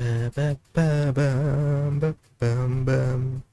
Ba, ba, ba, bum, ba, bum, bum.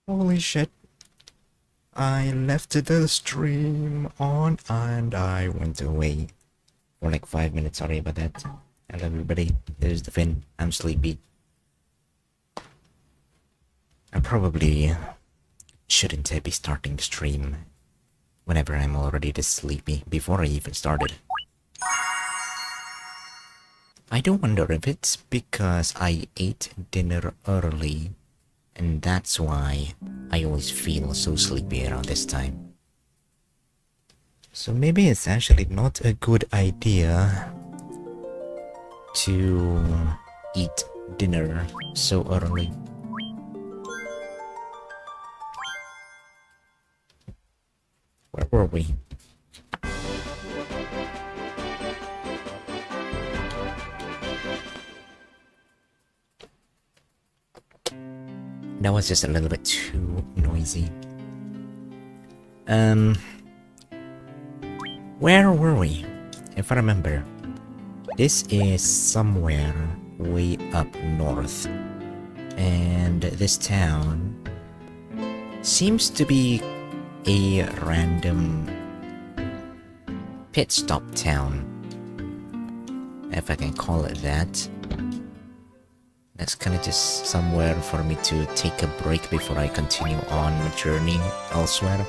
Holy shit. I left the stream on and I went away for like 5 minutes. Sorry about that. Hello, everybody. This is the Finn. I'm sleepy. I probably shouldn't be starting the stream whenever I'm already this sleepy before I even started. I do wonder if it's because I ate dinner early and that's why I always feel so sleepy around this time. So maybe it's actually not a good idea to eat dinner so early. Where were we? That was just a little bit too noisy. Where were we? If I remember, this is somewhere way up north. And this town seems to be a random pit stop town, if I can call it that. That's kind of just somewhere for me to take a break before I continue on my journey elsewhere.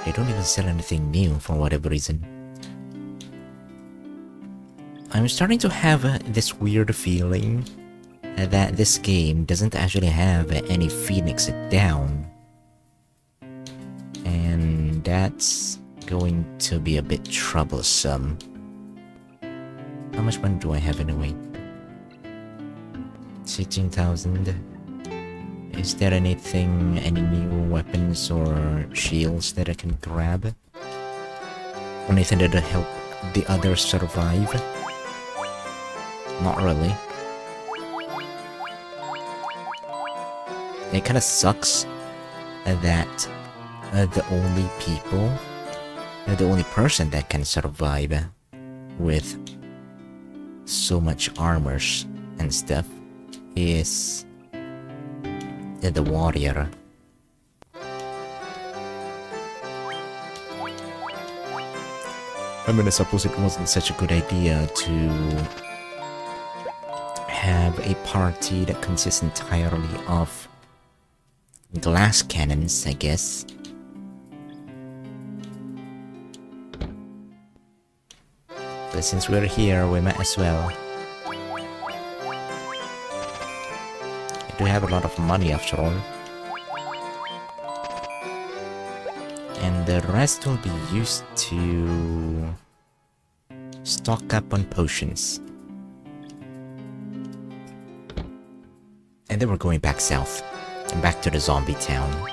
They don't even sell anything new for whatever reason. I'm starting to have this weird feeling that this game doesn't actually have any Phoenix down. And that's going to be a bit troublesome. How much money do I have anyway? 16,000. Is there anything, any new weapons or shields that I can grab? Anything that'll help the others survive? Not really. It kinda sucks that the only person that can survive with so much armors and stuff is the warrior. I mean, I suppose it wasn't such a good idea to have a party that consists entirely of glass cannons, I guess. But since we're here, we might as well. I do have a lot of money after all. And the rest will be used to stock up on potions. And then we're going back south, and back to the zombie town.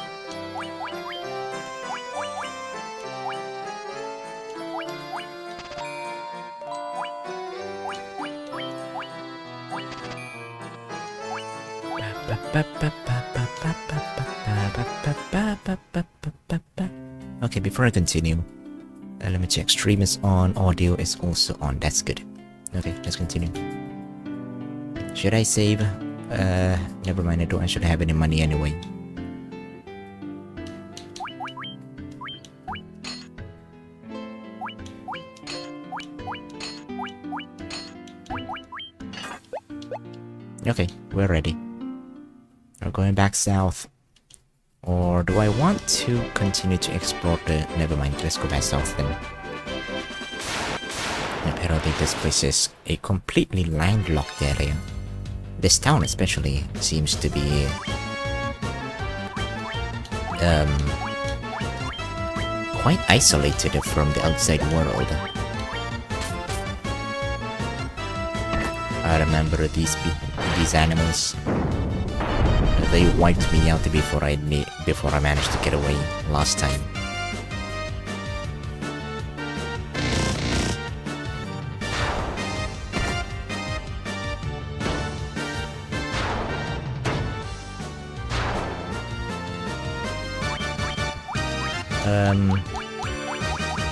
Okay, before I continue, let me check. Stream is on, audio is also on. That's good. Okay, let's continue. Should I save? Never mind, I don't actually have any money anyway. Okay, we're ready. We're going back south. Or do I want to continue to explore the... Never mind, let's go back south then. Apparently this place is a completely landlocked area. This town especially seems to be... quite isolated from the outside world. I remember these animals. They wiped me out before I managed to get away last time.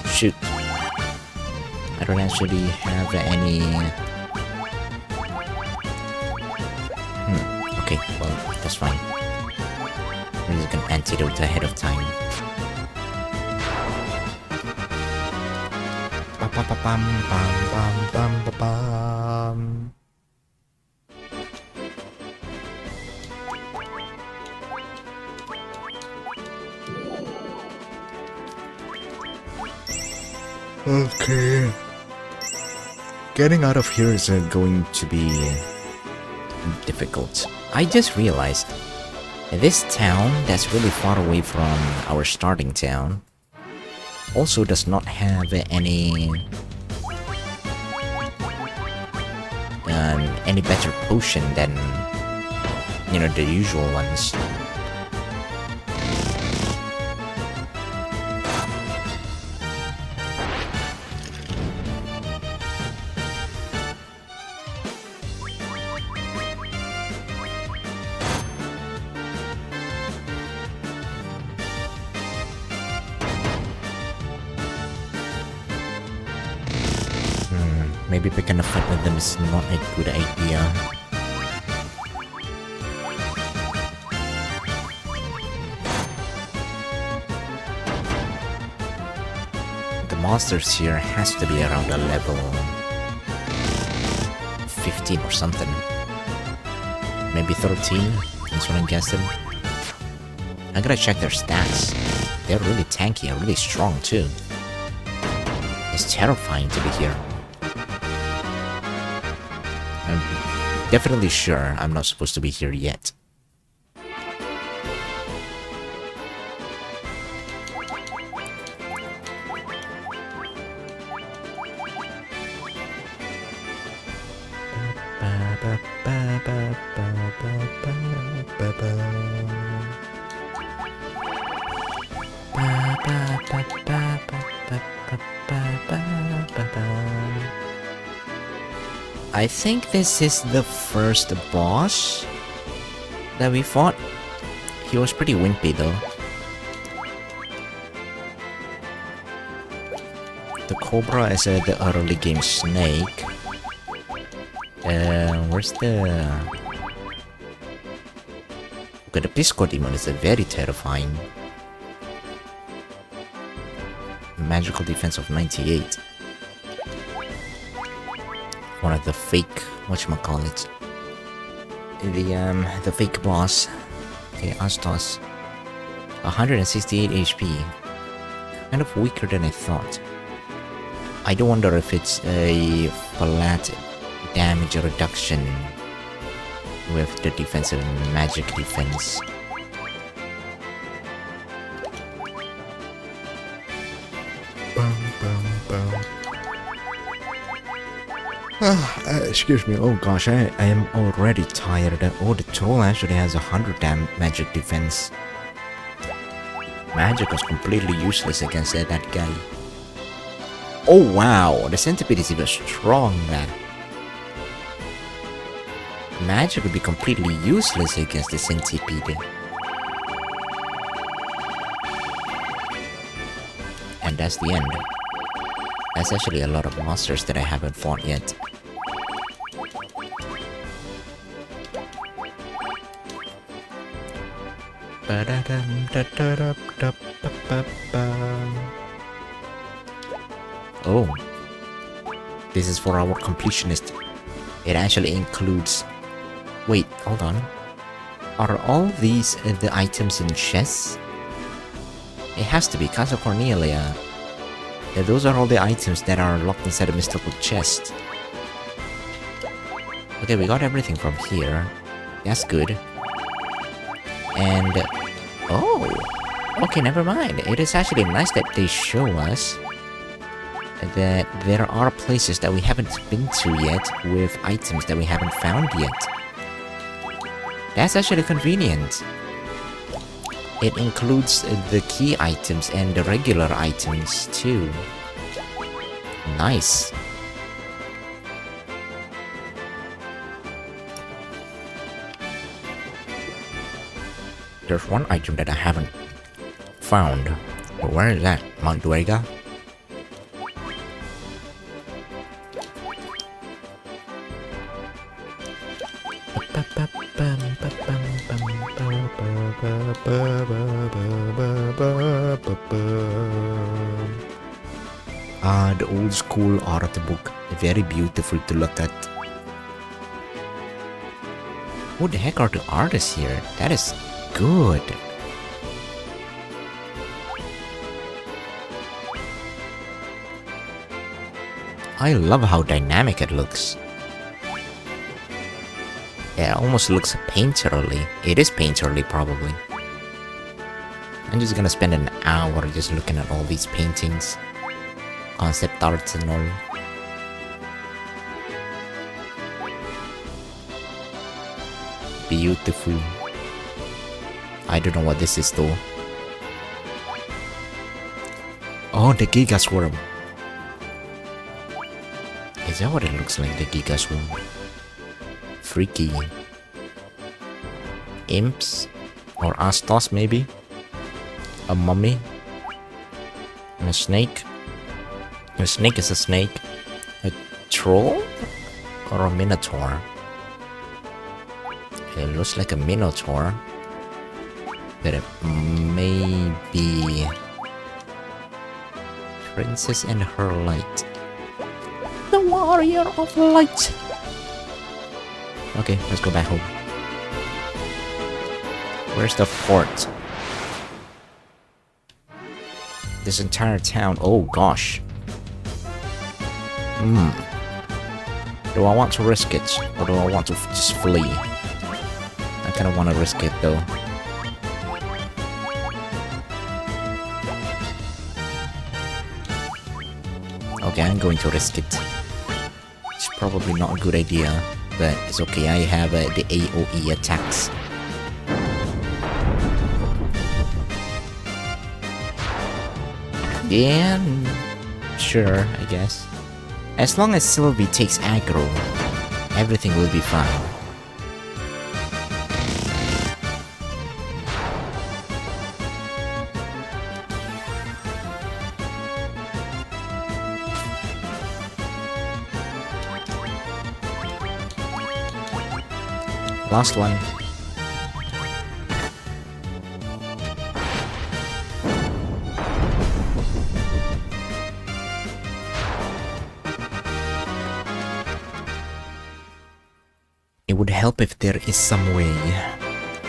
Shoot. I don't actually have any... Okay, well, that's fine. I'm just gonna antidote ahead of time. Okay. Getting out of here is going to be difficult. I just realized this town that's really far away from our starting town also does not have any better potion than, you know, the usual ones. Maybe picking a fight with them is not a good idea. The monsters here has to be around a level 15 or something. Maybe 13, that's what I'm guessing. I gotta check their stats. They're really tanky and really strong too. It's terrifying to be here. I'm definitely sure I'm not supposed to be here yet. I think this is the first boss that we fought. He was pretty wimpy though. The Cobra is the early game snake. Where's the... Okay, the Pisco Demon is very terrifying. Magical defense of 98. One of the fake, whatchamacallit, the fake boss, okay, Astos, 168 HP, kind of weaker than I thought. I do wonder if it's a flat damage reduction with the defensive magic defense. Excuse me, oh gosh, I am already tired. Oh, the troll actually has 100 magic defense. Magic was completely useless against that guy. Oh wow, the centipede is even stronger. Magic would be completely useless against the centipede. And that's the end. That's actually a lot of monsters that I haven't fought yet. Oh, this is for our completionist. It actually includes... Wait, hold on. Are all these the items in chests? It has to be, Casa Cornelia. Those are all the items that are locked inside a mystical chest. Okay, we got everything from here. That's good. And... oh! Okay, never mind. It is actually nice that they show us that there are places that we haven't been to yet with items that we haven't found yet. That's actually convenient. It includes the key items and the regular items too. Nice. There's one item that I haven't found. Where is that? Mount Duerga? Ah, the old school art book. Very beautiful to look at. Who the heck are the artists here? That is good. I love how dynamic it looks. Yeah, it almost looks painterly. It is painterly, probably. I'm just gonna spend an hour just looking at all these paintings. Concept arts and all. Beautiful. I don't know what this is though. Oh, the Giga Swarm. Is that what it looks like, the Giga Swarm? Freaky. Imps? Or Astos, maybe? A mummy? And a snake? A snake is a snake. A troll? Or a minotaur? It looks like a minotaur. But it may be... Princess and her light. The warrior of light! Okay, let's go back home. Where's the fort? This entire town, oh gosh. Do I want to risk it? Or do I want to just flee? I kinda wanna risk it though. Okay, I'm going to risk it. It's probably not a good idea, but it's okay, I have the AoE attacks. Yeah, sure, I guess. As long as Sylvie takes aggro, everything will be fine. Last one. It would help if there is some way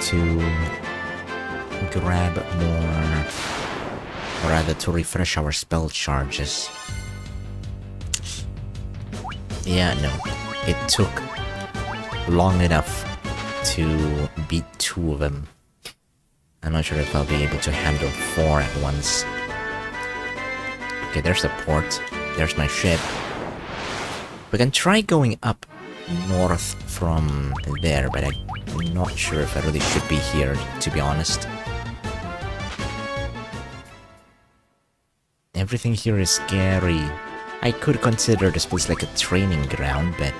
to grab more, or rather to refresh our spell charges. Yeah, no. It took long enough to beat 2 of them. I'm not sure if I'll be able to handle 4 at once. Okay, there's the port. There's my ship. We can try going up north from there, but I'm not sure if I really should be here, to be honest. Everything here is scary. I could consider this place like a training ground, but...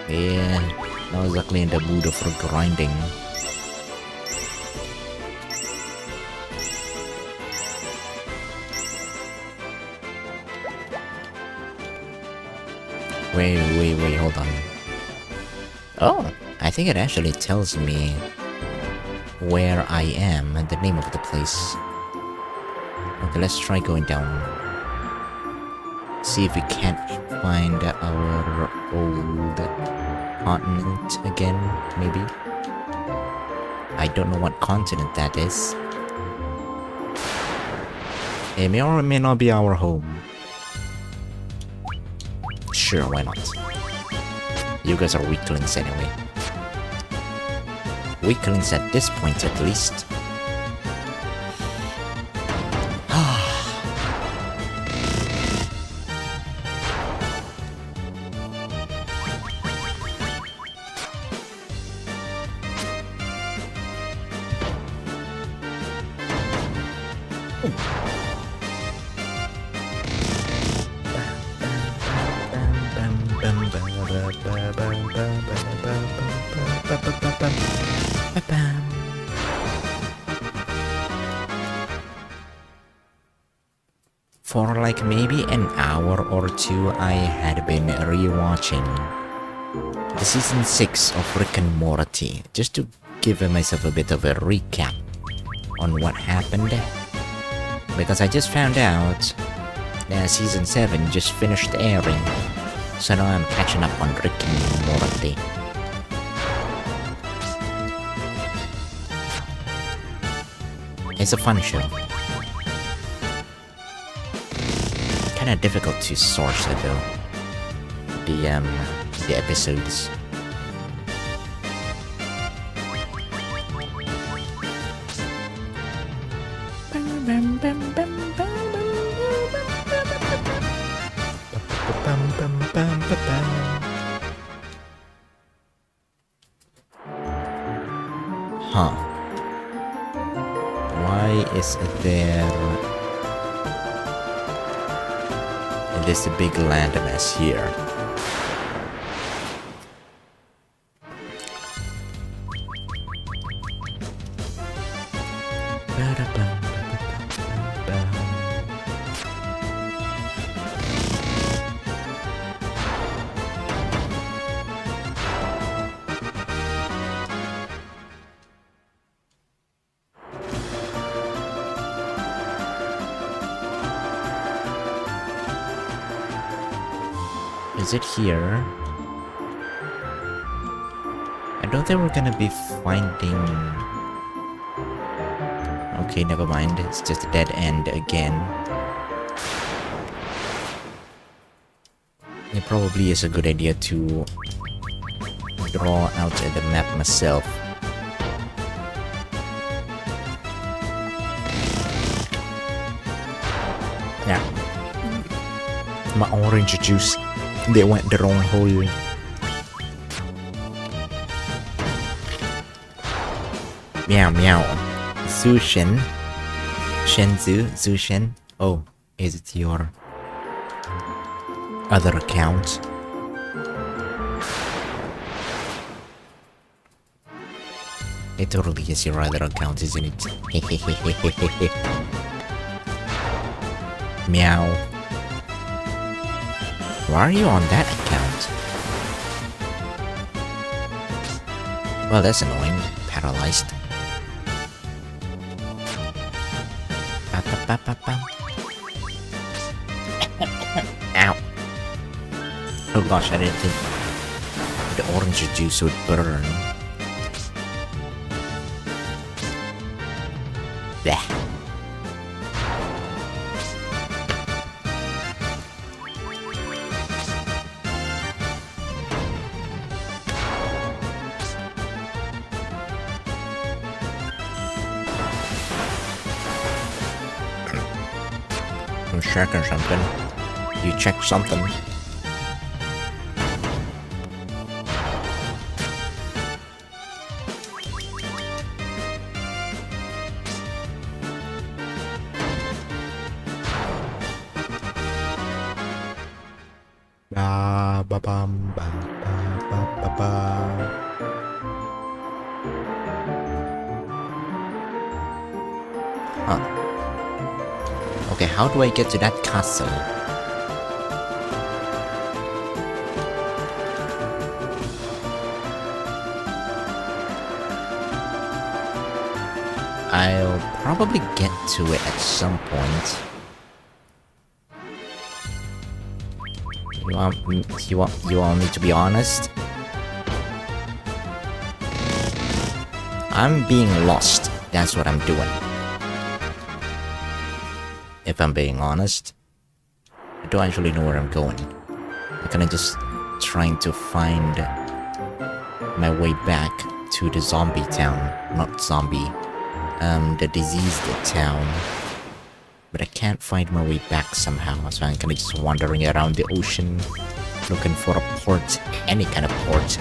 yeah, not exactly in the mood for grinding. Wait, hold on. Oh, I think it actually tells me where I am and the name of the place. Okay, let's try going down. See if we can't find our old continent again, maybe? I don't know what continent that is. It may or may not be our home. Sure, why not? You guys are weaklings anyway. Weaklings at this point, at least. For like maybe an hour or two, I had been rewatching the season 6 of Rick and Morty, just to give myself a bit of a recap on what happened. Because I just found out that season 7 just finished airing, so now I'm catching up on Rick and Morty. It's a fun show. kind of difficult to source it though. The episodes. Huh. Why is there this big landmass here? Is it here? I don't think we're gonna be finding... Okay, never mind. It's just a dead end again. It probably is a good idea to draw out the map myself. Yeah. My orange juice. They went the wrong hole. Meow meow. Zushen. Shenzhou. Zushen. Oh, is it your other account? It totally is your other account, isn't it? Meow. Why are you on that account? Well, that's annoying. Paralyzed. Ow. Oh gosh, I didn't think the orange juice would burn. Blech. I'm checking something. You check something. Ba ba bum ba ba ba ba ba. Huh. Okay, how do I get to that castle? I'll probably get to it at some point. You want me to be honest? I'm being lost. That's what I'm doing. If I'm being honest, I don't actually know where I'm going. I'm kinda just trying to find my way back to the zombie town. Not zombie. The diseased town. But I can't find my way back somehow, so I'm kinda just wandering around the ocean, looking for a port, any kind of port.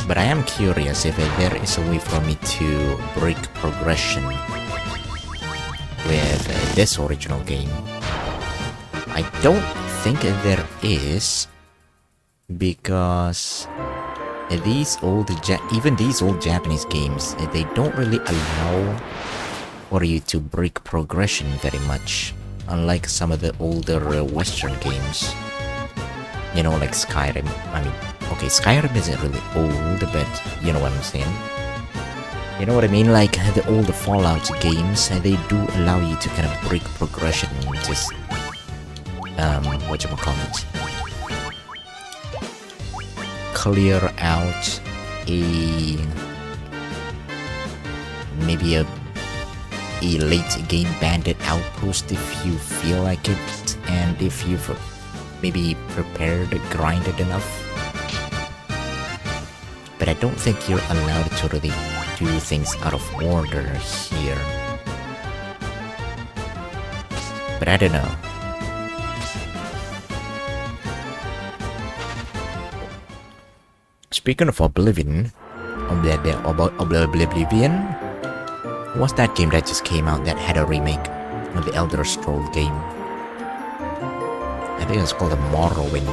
But I am curious if there is a way for me to break progression with this original game. I don't think there is, because even these old Japanese games, they don't really allow for you to break progression very much, unlike some of the older Western games. You know, like Skyrim. I mean, okay, Skyrim isn't really old, but you know what I'm saying. You know what I mean? Like the older Fallout games, they do allow you to kind of break progression, just whatchamacallit, clear out maybe a a late game bandit outpost if you feel like it, and if you've maybe prepared, grinded enough. But I don't think you're allowed to really do things out of order here. But I don't know. Speaking of Oblivion, about Oblivion, what's that game that just came out that had a remake of the Elder Scroll game? I think it's called Morrowind.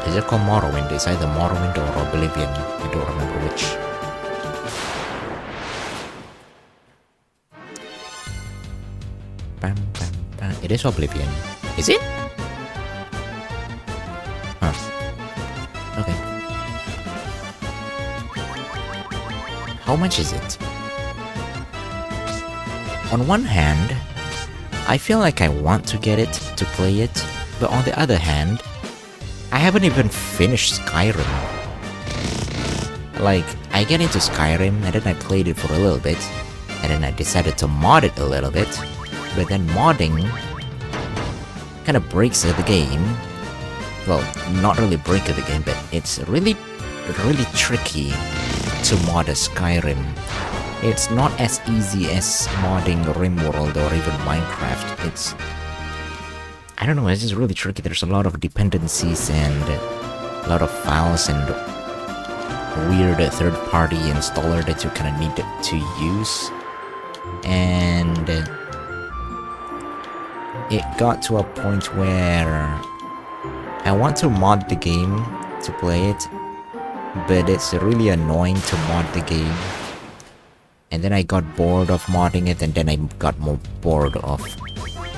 Is it called Morrowind? It's either Morrowind or Oblivion. I don't remember which. Bam, bam, bam. It is Oblivion. Is it? Huh. Okay. How much is it? On one hand, I feel like I want to get it, to play it, but on the other hand, I haven't even finished Skyrim. Like, I get into Skyrim, and then I played it for a little bit, and then I decided to mod it a little bit, but then modding kind of breaks the game. Well, not really break the game, but it's really tricky to mod a Skyrim. It's not as easy as modding RimWorld or even Minecraft. It's... I don't know, it's just really tricky. There's a lot of dependencies and a lot of files and weird third-party installer that you kind of need to use. And it got to a point where I want to mod the game to play it, but it's really annoying to mod the game. And then I got bored of modding it, and then I got more bored of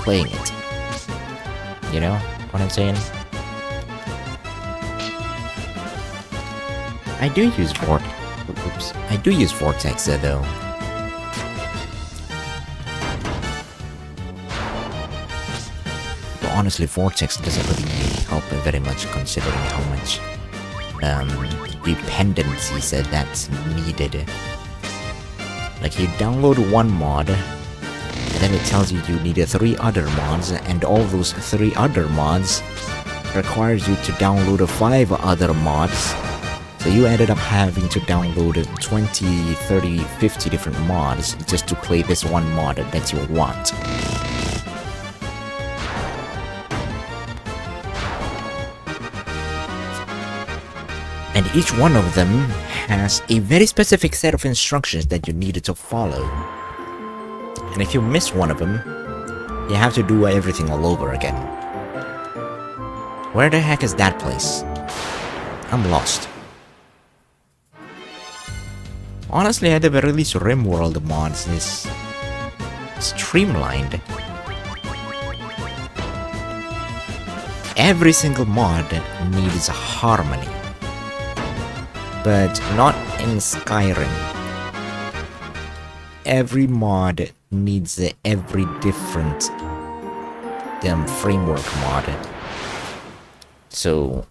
playing it. You know what I'm saying? I do use Vortex though. But honestly, Vortex doesn't really help very much considering how much dependencies that's needed. Like, you download one mod, and then it tells you need 3 other mods, and all those 3 other mods requires you to download 5 other mods. So you ended up having to download 20, 30, 50 different mods just to play this one mod that you want. And each one of them has a very specific set of instructions that you needed to follow. And if you miss one of them, you have to do everything all over again. Where the heck is that place? I'm lost. Honestly, at the very least, RimWorld mods is streamlined. Every single mod needs harmony. But not in Skyrim. Every mod needs every different framework mod. So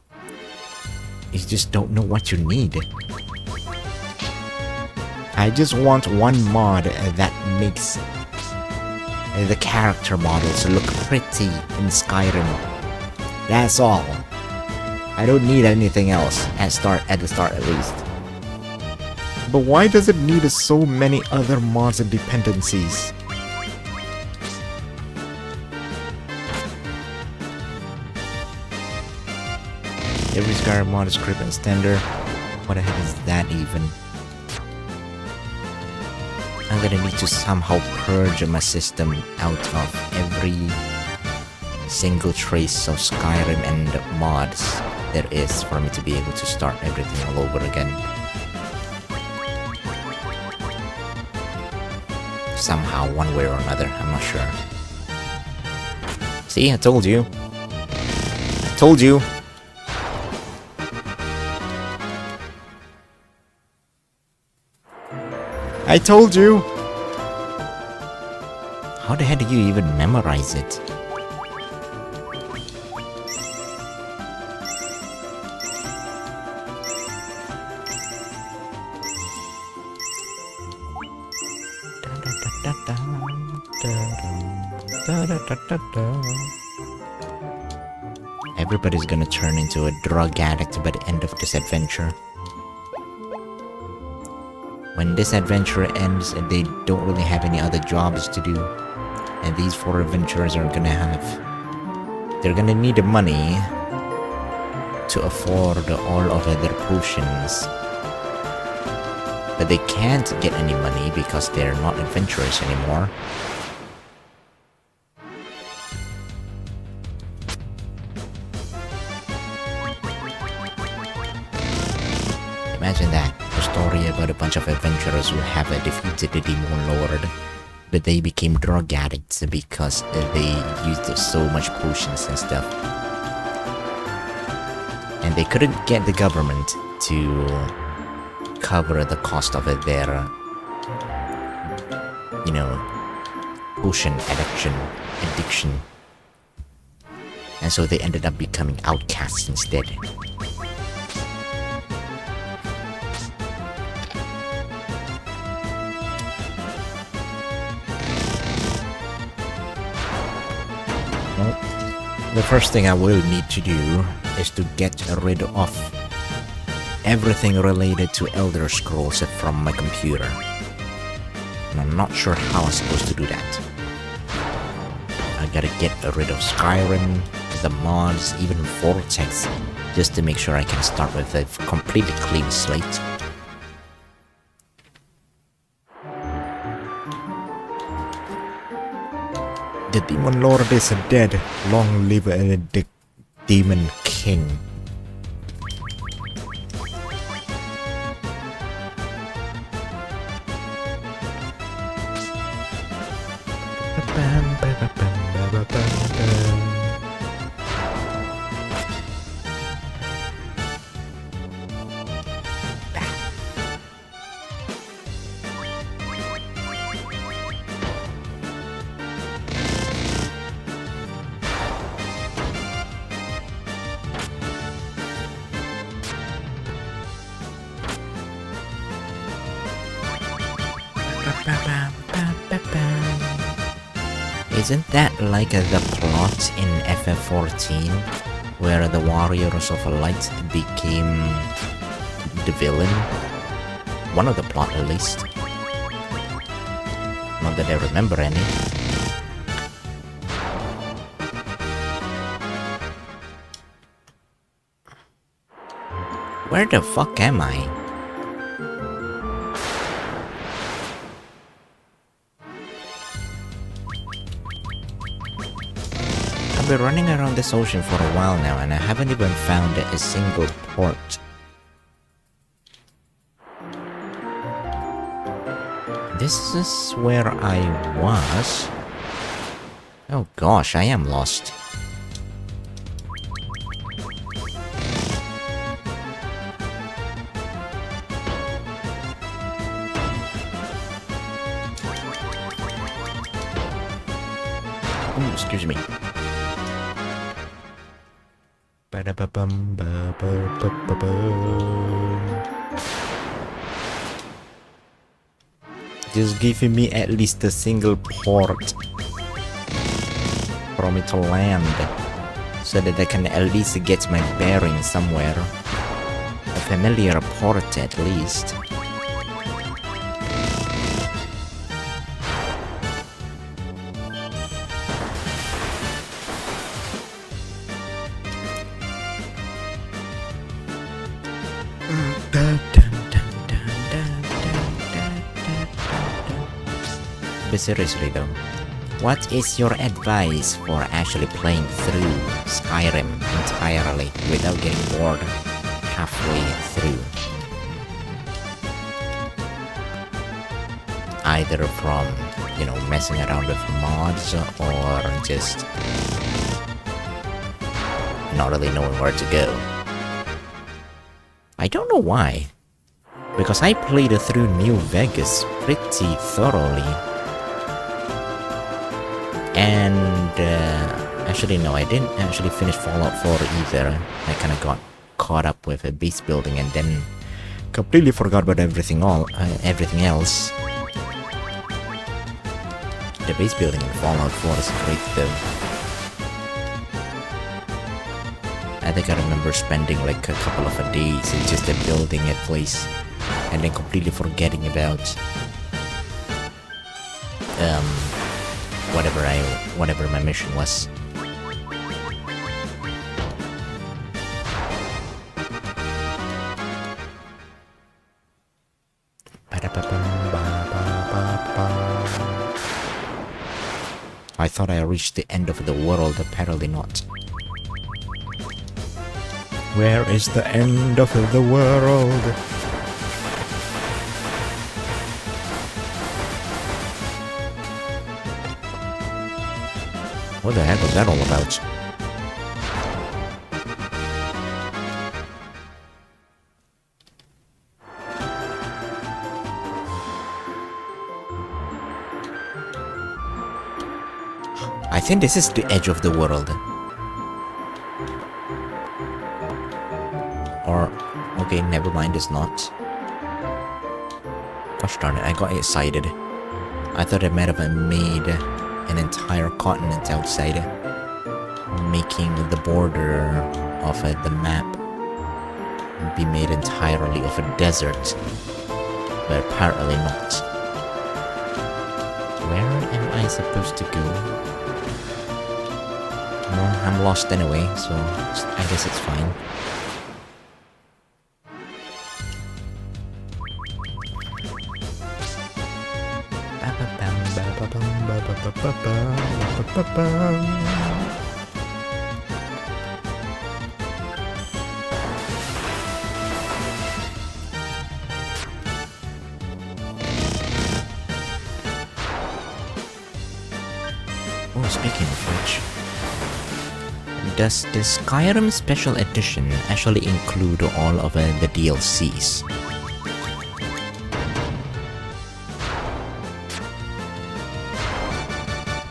you just don't know what you need. I just want one mod that makes the character models look pretty in Skyrim. That's all. I don't need anything else at the start at least. But why does it need so many other mods and dependencies? Every Skyrim mod is script and standard. What the heck is that even? I'm gonna need to somehow purge my system out of every single trace of Skyrim and mods there is for me to be able to start everything all over again. Somehow, one way or another, I'm not sure. See, I told you. I told you. I told you! How the heck do you even memorize it? Everybody's gonna turn into a drug addict by the end of this adventure. When this adventure ends, they don't really have any other jobs to do. And these 4 adventurers are gonna they're gonna need the money to afford all of their potions. But they can't get any money because they're not adventurers anymore. Imagine that, a story about a bunch of adventurers who have defeated the Demon Lord, but they became drug addicts because they used so much potions and stuff. And they couldn't get the government to cover the cost of their, potion addiction. And so they ended up becoming outcasts instead. The first thing I will need to do is to get rid of everything related to Elder Scrolls from my computer. And I'm not sure how I'm supposed to do that. I gotta get rid of Skyrim, the mods, even Vortex, just to make sure I can start with a completely clean slate. The Demon Lord is dead. Long live the Demon King. Isn't that like the plot in FF14, where the Warriors of Light became the villain? One of the plot at least. Not that I remember any. Where the fuck am I? I've been running around this ocean for a while now and I haven't even found a single port. This is where I was. Oh gosh, I am lost. Ooh, excuse me. Just giving me at least a single port for me to land, so that I can at least get my bearings somewhere. A familiar port at least. But seriously though, what is your advice for actually playing through Skyrim entirely without getting bored halfway through? Either from, messing around with mods or just not really knowing where to go. I don't know why, because I played through New Vegas pretty thoroughly. And actually no, I didn't actually finish Fallout 4 either. I kind of got caught up with a base building and then completely forgot about everything else. The base building in Fallout 4 is great though. I think I remember spending like a couple of days in just building a place and then completely forgetting about whatever my mission was. I thought I reached the end of the world, apparently not. Where is the end of the world? What the heck was that all about? I think this is the edge of the world. Or, okay, never mind, it's not. Gosh darn it, I got excited. I thought I might have made an entire continent outside, making the border of the map be made entirely of a desert, but apparently not. Where am I supposed to go? Well, I'm lost anyway, so I guess it's fine. Oh, speaking of which, does the Skyrim Special Edition actually include all of the DLCs?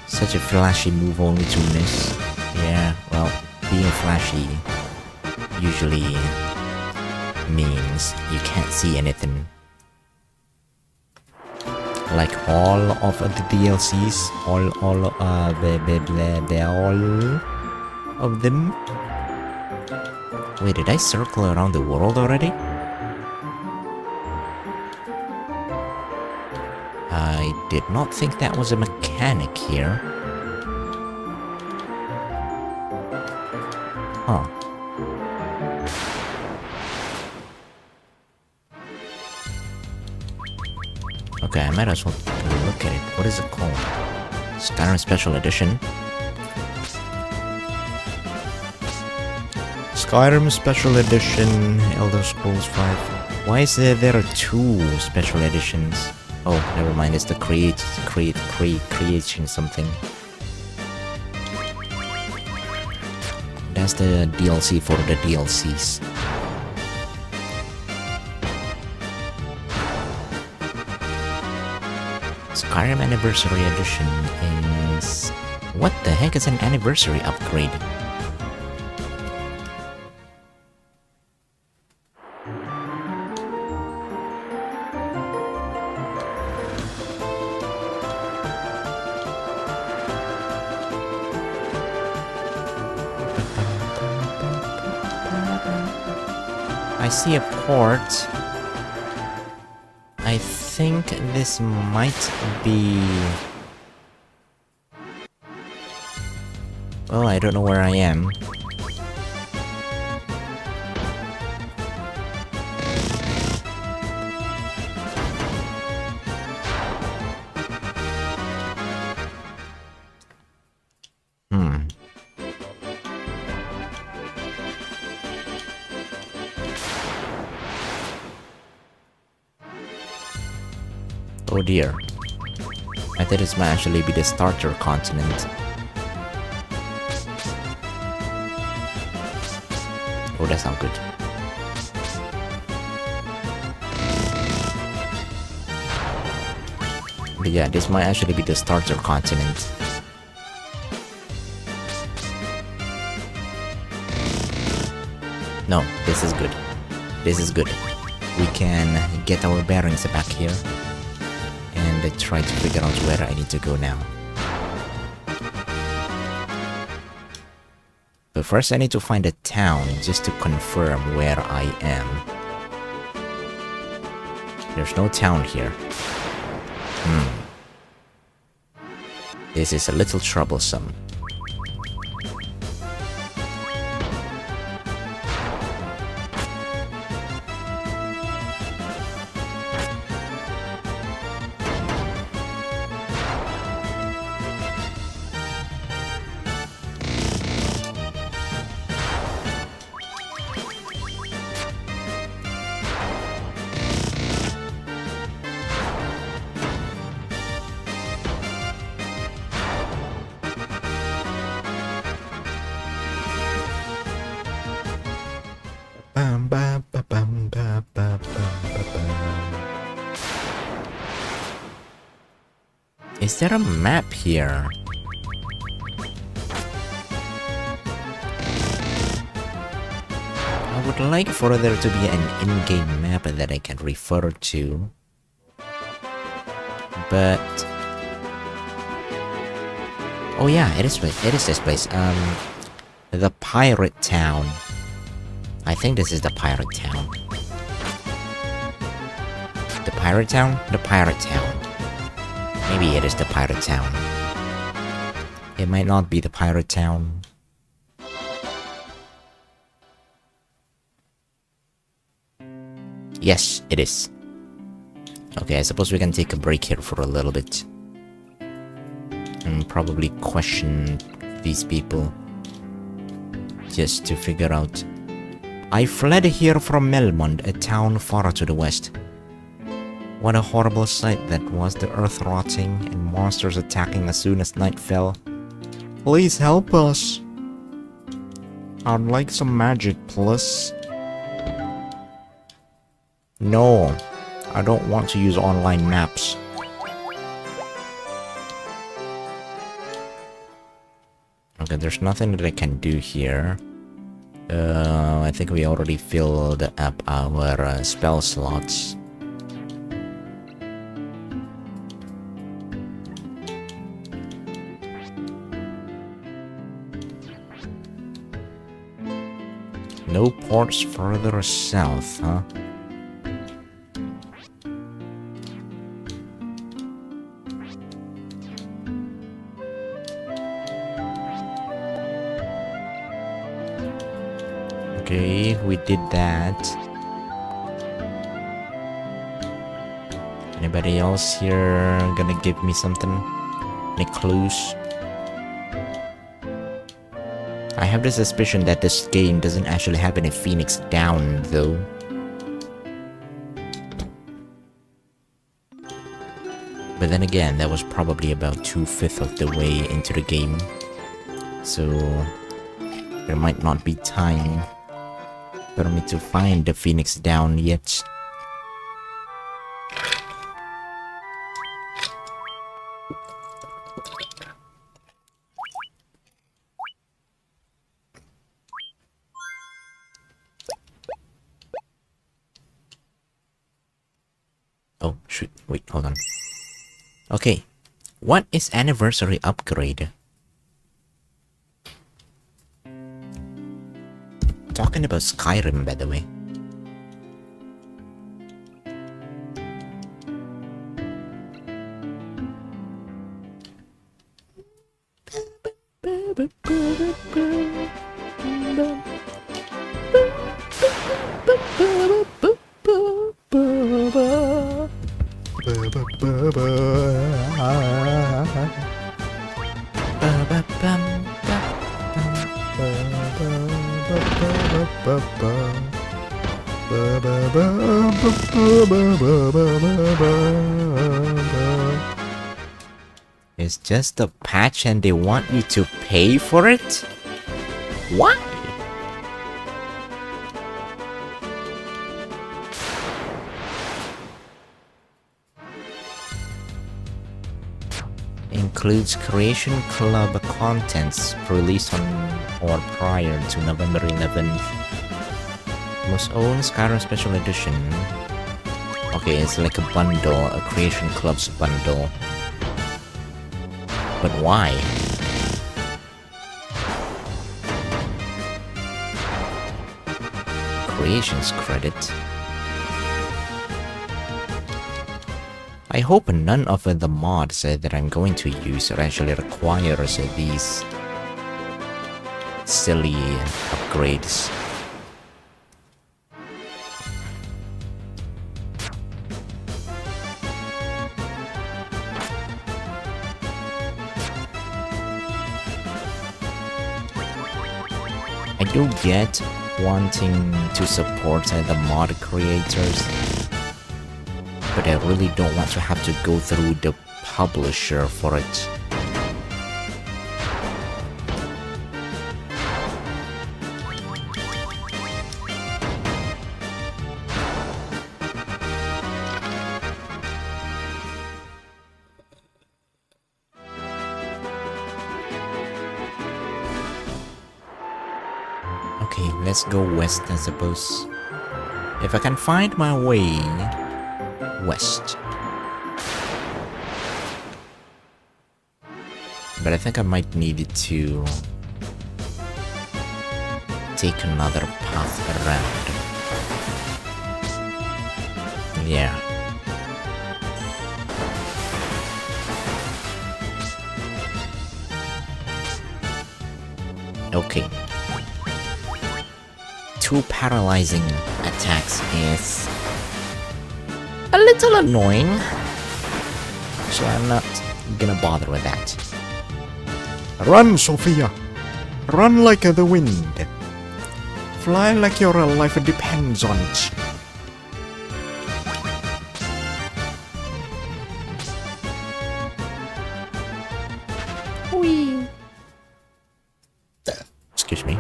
Such a flashy move only to miss. Yeah, well, being flashy usually means you can't see anything. Like all of the DLCs, all of them. Wait, did I circle around the world already? I did not think that was a mechanic here. Huh. Okay, I might as well look at it. What is it called? Skyrim Special Edition. Skyrim Special Edition, Elder Scrolls 5. Why is there two special editions? Oh, never mind, it's the creation something. That's the DLC for the DLCs. Skyrim Anniversary Edition is... What the heck is an anniversary upgrade? I see a port. I think this might be... Well, I don't know where I am. Oh dear. I think this might actually be the starter continent. Oh, that's not good. But yeah, this might actually be the starter continent. No, this is good. This is good. We can get our bearings back here and try to figure out where I need to go now. But first I need to find a town just to confirm where I am. There's no town here. This is a little troublesome. Is there a map here? I would like for there to be an in-game map that I can refer to. But... oh yeah, it is this place. The Pirate Town. I think this is the Pirate Town. The Pirate Town? The Pirate Town. Maybe it is the Pirate Town. It might not be the Pirate Town. Yes, it is. Okay, I suppose we can take a break here for a little bit. And probably question these people. Just to figure out. I fled here from Melmond, a town far to the west. What a horrible sight that was, the earth rotting and monsters attacking as soon as night fell. Please help us. I'd like some magic, please. No, I don't want to use online maps. Okay, there's nothing that I can do here. I think we already filled up our spell slots. No ports further south, huh? Okay, we did that. Anybody else here gonna give me something? Any clues? I have the suspicion that this game doesn't actually have any Phoenix Down, though. But then again, that was probably about 2/5 of the way into the game. So, there might not be time for me to find the Phoenix Down yet. Oh, shoot. Wait, hold on. Okay. What is anniversary upgrade? Talking about Skyrim, by the way. It's just a patch and they want you to pay for it? Why? Includes Creation Club contents released on or prior to November 11th. Must own Skyrim Special Edition. Okay, it's like a bundle, a Creation Club's bundle. But why? creations credit. I hope none of the mods that I'm going to use actually requires these silly upgrades. I do get wanting to support the mod creators, but I really don't want to have to go through the publisher for it. Okay, let's go west, I suppose. If I can find my way west. But I think I might need to take another path around. Yeah. Okay. 2 paralyzing attacks is a little annoying, so I'm not gonna bother with that. Run, Sophia! Run like the wind! Fly like your life depends on it! Whee! Excuse me.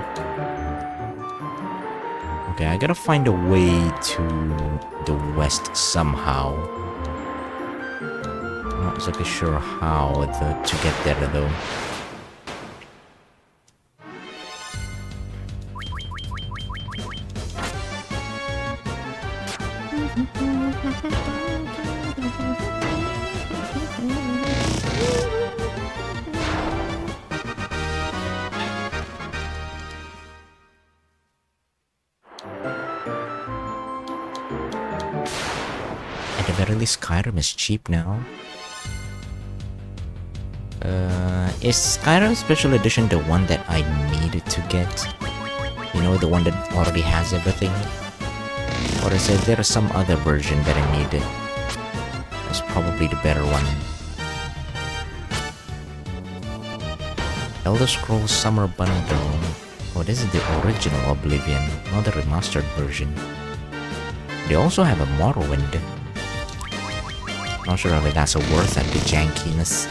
Okay, I gotta find a way to the west somehow. Not exactly sure how to get there though. At the very least, Skyrim is cheap now. Is Skyrim Special Edition the one that I needed to get? You know, the one that already has everything? Or is there some other version that I needed? It's probably the better one. Elder Scrolls Summer Bundle. Oh, this is the original Oblivion, not the remastered version. They also have a Morrowind. Not sure if that's worth it, the jankiness.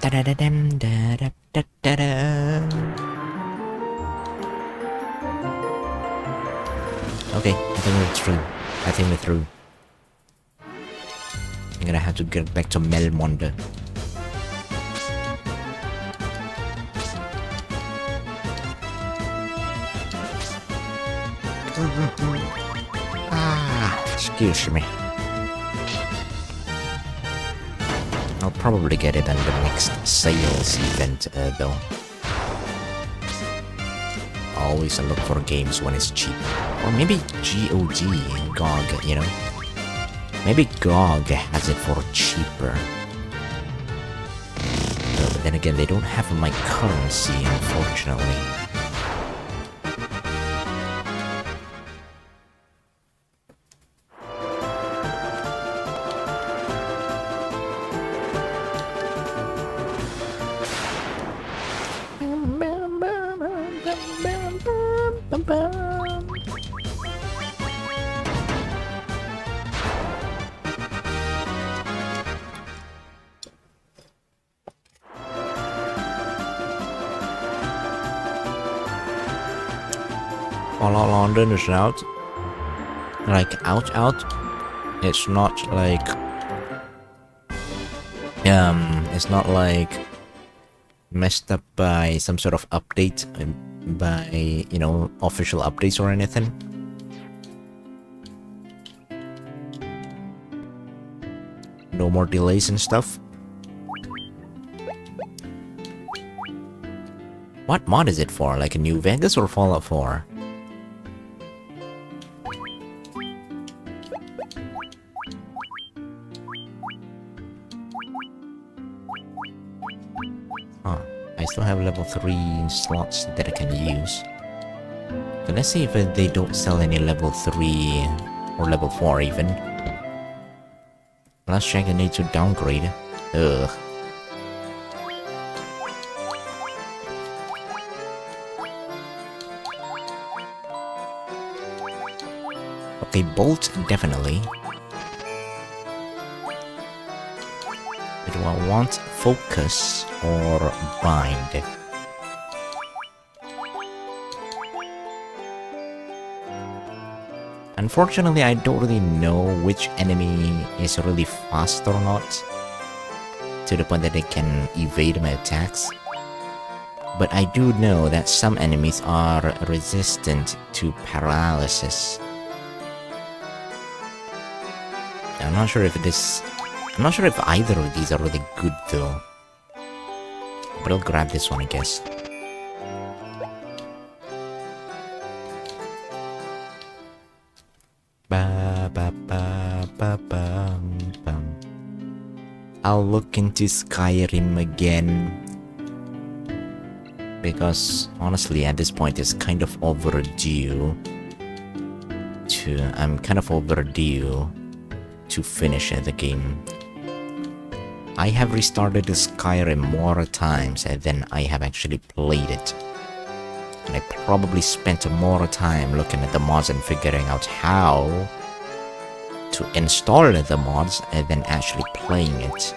Da-da-da-dum, da-da-da-da-da. Okay, I think we're through. we're through. I'm gonna have to get back to Melmonde. Excuse me. I'll probably get it on the next sales event though. Always look for games when it's cheap. Or maybe GOG, you know? Maybe GOG has it for cheaper. But then again, they don't have my currency, unfortunately. Fallout London is out. Like out. It's not like it's not like messed up by some sort of update, by, you know, official updates or anything. No more delays and stuff. What mod is it for? Like a New Vegas or Fallout 4? Huh. I still have level 3 slots that I can use. So let's see if they don't sell any level 3 or level 4 even. Last check, I need to downgrade. Ugh. Okay, Bolt, definitely. But do I want Focus or Bind? Unfortunately, I don't really know which enemy is really fast or not, to the point that they can evade my attacks. But I do know that some enemies are resistant to paralysis. I'm not sure if either of these are really good though. But I'll grab this one, I guess. I'll look into Skyrim again, because honestly at this point it's kind of overdue to finish the game. I have restarted Skyrim more times than I have actually played it. And I probably spent more time looking at the mods and figuring out how to install the mods than actually playing it.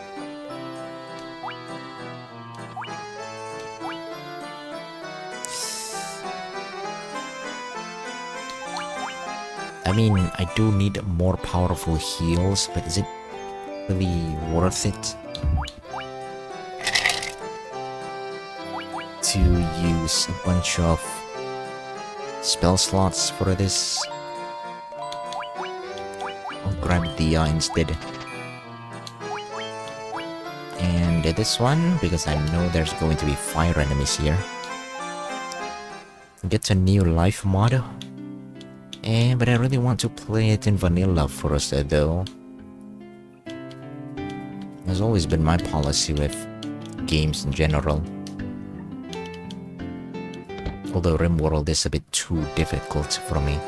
I mean, I do need more powerful heals, but is it really worth it to use a bunch of spell slots for this? I'll grab Dia instead. And this one, because I know there's going to be fire enemies here. Get a new life mod. But I really want to play it in vanilla first though. Has always been my policy with games in general. Although RimWorld is a bit too difficult for me.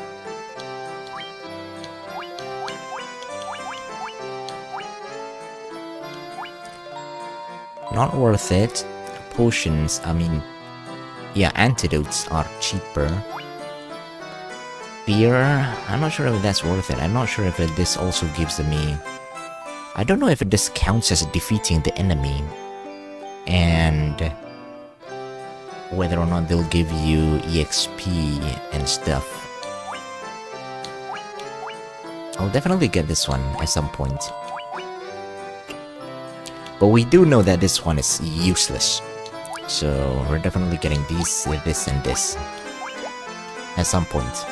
Not worth it. Potions, I mean, yeah, antidotes are cheaper. Fear, I'm not sure if that's worth it. I'm not sure if this also gives me... I don't know if this counts as defeating the enemy. And whether or not they'll give you EXP and stuff. I'll definitely get this one at some point. But we do know that this one is useless. So we're definitely getting this, and this at some point.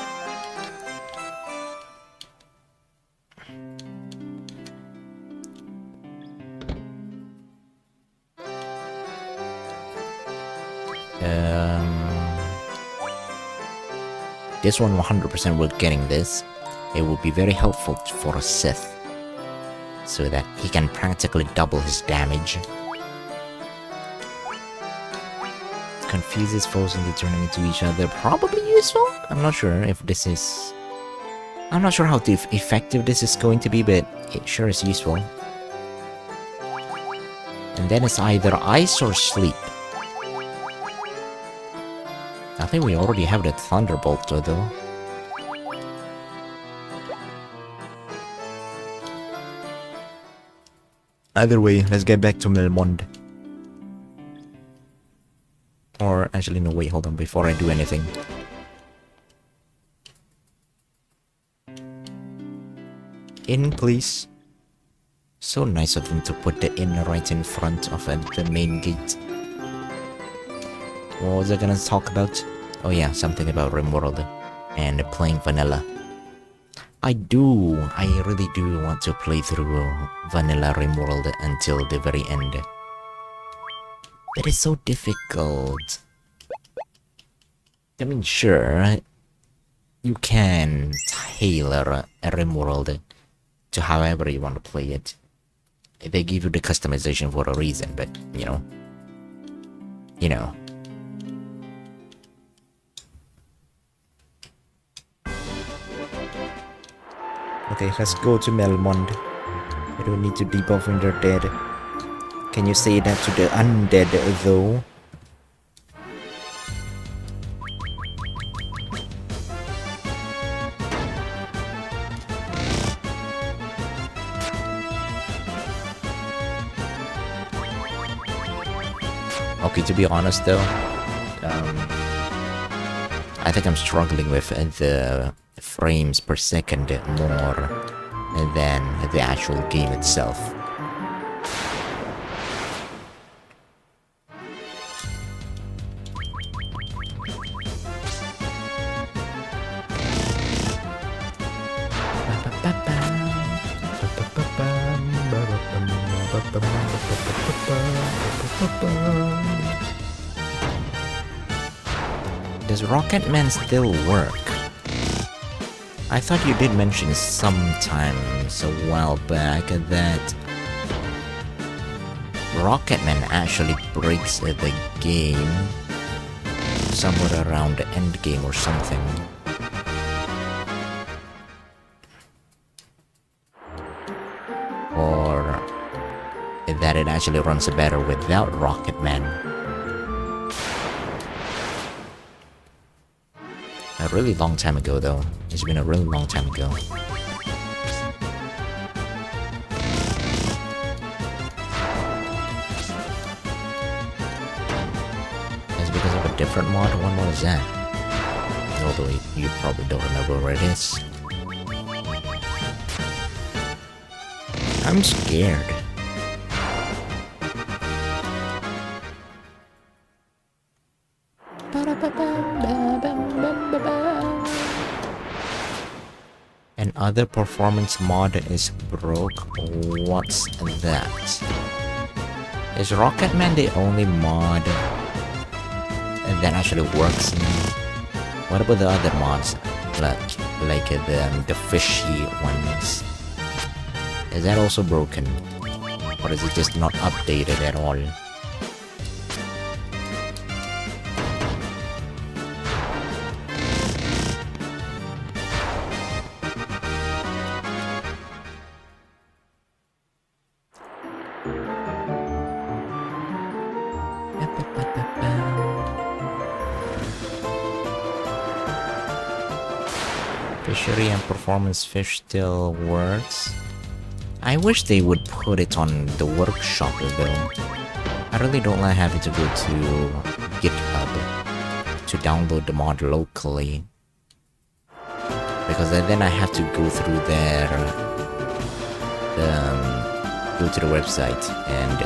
This one 100% we're getting this. It will be very helpful for a Sith, so that he can practically double his damage. Confuses foes into turning into each other. Probably useful? I'm not sure if this is... I'm not sure how effective this is going to be, but it sure is useful. And then it's either ice or sleep. I think we already have the Thunderbolt though. Either way, let's get back to Melmond. Or actually no, wait, hold on, before I do anything. In, please. So nice of them to put the inn right in front of the main gate. What was I gonna talk about? Oh yeah, something about RimWorld and playing vanilla. I really do want to play through vanilla RimWorld until the very end. But it's so difficult. I mean, sure, you can tailor a RimWorld to however you want to play it. They give you the customization for a reason, but you know. Okay, let's go to Melmond. I don't need to debuff when they're dead. Can you say that to the undead though? Okay, to be honest though, I think I'm struggling with the frames per second more than the actual game itself. Does Rocketman still work? I thought you did mention sometimes a while back that Rocketman actually breaks the game somewhere around the end game or something. Or that it actually runs better without Rocketman. A really long time ago though. It's been a really long time ago. It's because of a different mod? What mod is that? Although you probably don't remember where it is. I'm scared. Another performance mod is broke. What's that? Is Rocketman the only mod that actually works? What about the other mods, like the fishy ones? Is that also broken, or is it just not updated at all? Fishery and performance fish still works. I wish they would put it on the workshop though. I really don't like having to go to GitHub to download the mod locally, because then I have to go through their go to the website and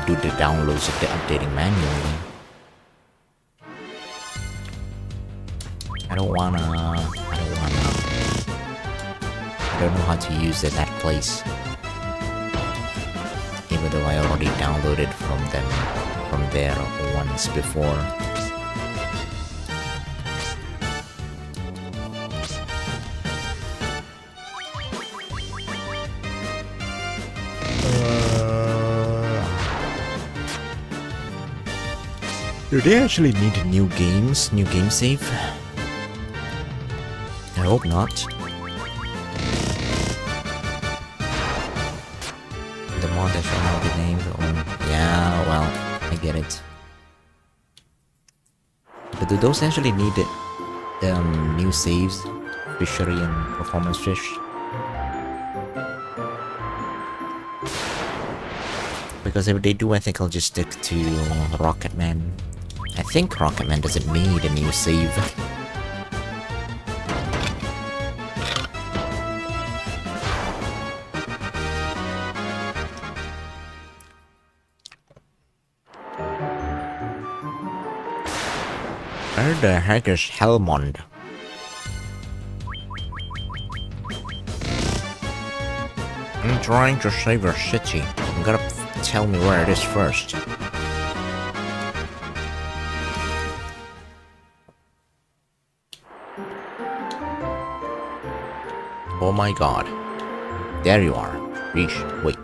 do the downloads of the updating manually. I don't know how to use that place, even though I already downloaded from there once before. Do they actually need new games, new game save? I hope not. The mod that shall not be named. Oh, yeah, well, I get it. But do those actually need new saves? Fishery and performance fish? Because if they do, I think I'll just stick to Rocketman. I think Rocketman doesn't need a new save. Where the heck is Helmond? I'm trying to save your city. You gotta tell me where it is first. Oh my god. There you are. Yeesh. Wait.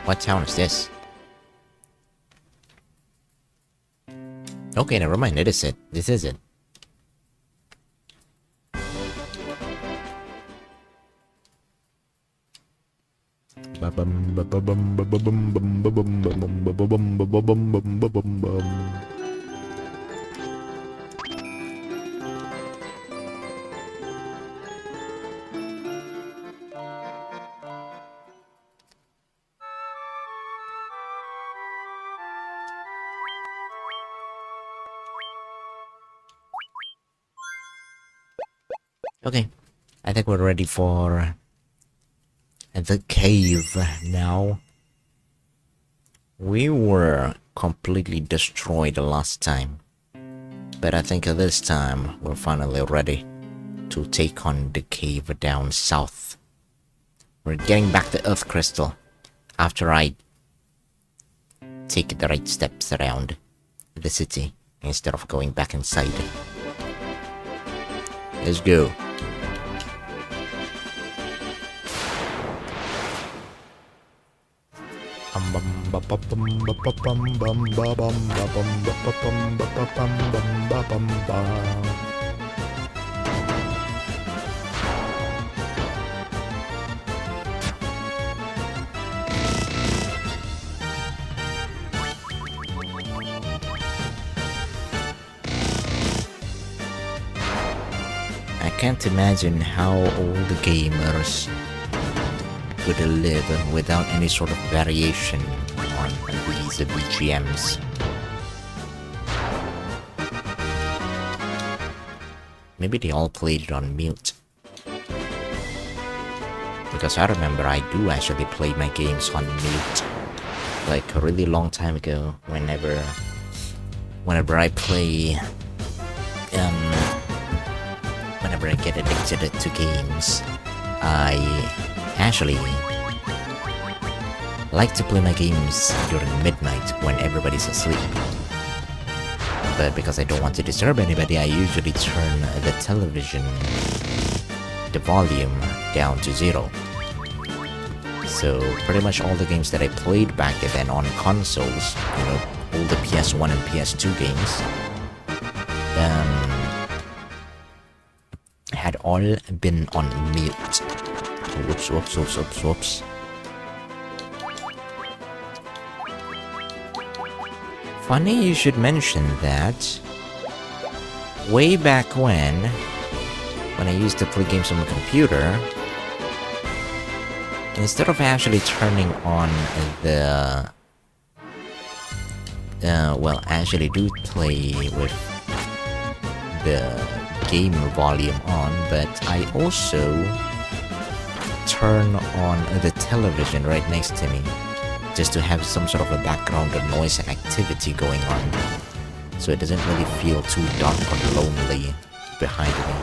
What town is this? Okay, never mind. It is it. This is it. Okay, I think we're ready for the cave now. We were completely destroyed the last time, but I think this time we're finally ready to take on the cave down south. We're getting back the Earth Crystal after I take the right steps around the city instead of going back inside. Let's go. I can't imagine how all the gamers could live without any sort of variation on these BGMs. Maybe they all played it on mute. Because I remember I do actually play my games on mute. Like a really long time ago, whenever I play whenever I get addicted to games, I actually like to play my games during midnight when everybody's asleep. But because I don't want to disturb anybody, I usually turn the television, the volume down to 0. So pretty much all the games that I played back then on consoles, you know, all the PS1 and PS2 games, had all been on mute. Whoops. Funny you should mention that. Way back when I used to play games on my computer, instead of actually turning on the actually do play with the game volume on, but I also turn on the television right next to me just to have some sort of a background of noise and activity going on, so it doesn't really feel too dark or lonely behind me.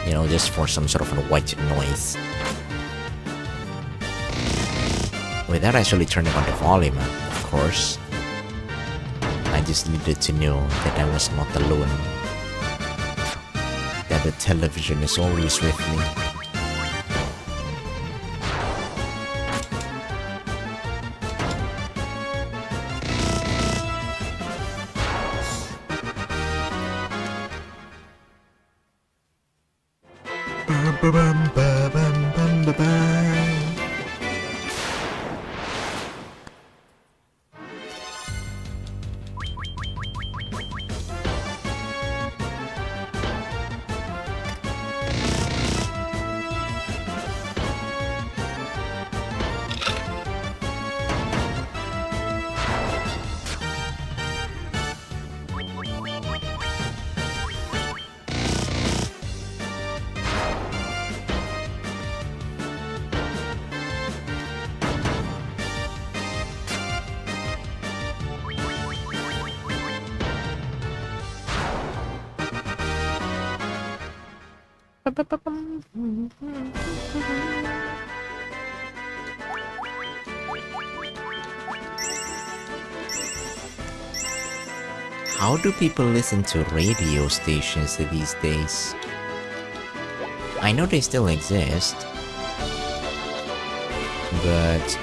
You know, just for some sort of a white noise. Without actually turning on the volume, of course. I just needed to know that I was not alone. That the television is always with me. How do people listen to radio stations these days? I know they still exist, but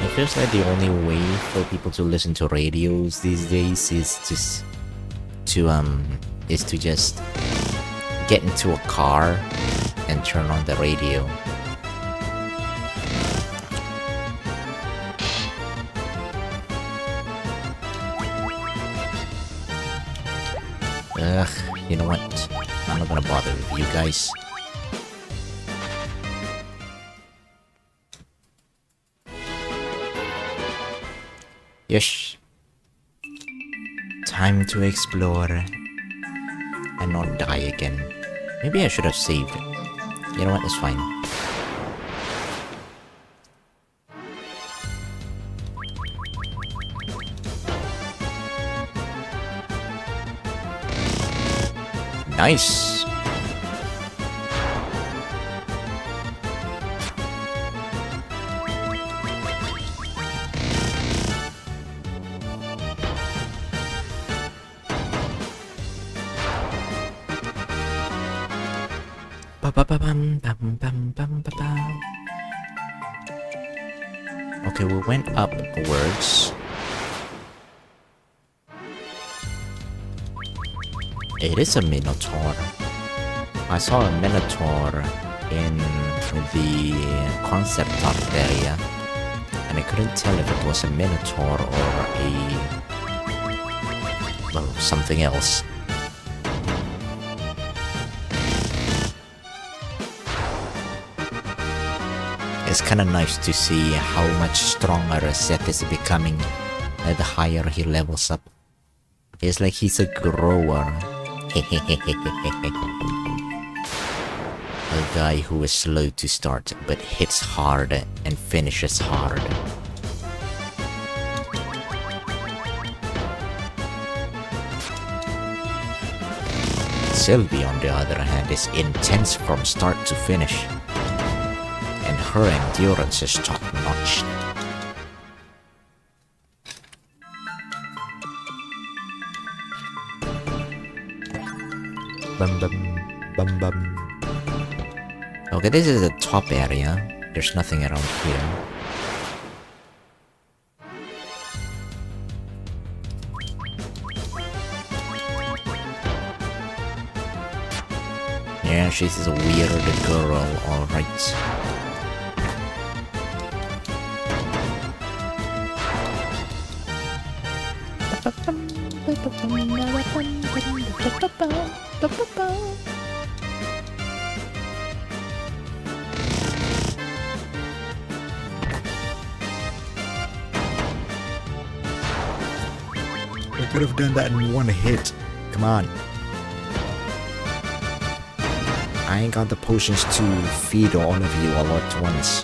it feels like the only way for people to listen to radios these days is to just get into a car and turn on the radio. Ugh, you know what? I'm not gonna bother with you guys. Yes. Time to explore and not die again. Maybe I should have saved. You know what? It's fine. Nice. Okay, we went upwards. It is a minotaur. I saw a minotaur in the concept art area, and I couldn't tell if it was a minotaur or something else. It's kinda nice to see how much stronger Seth is becoming the higher he levels up. It's like he's a grower. A guy who is slow to start but hits hard and finishes hard. Sylvie, on the other hand, is intense from start to finish, and her endurance is top-notch. Bum bum bum bum. Okay, this is the top area. There's nothing around here. Yeah, she's a weird girl, alright. I could have done that in one hit. Come on. I ain't got the potions to feed all of you all at once.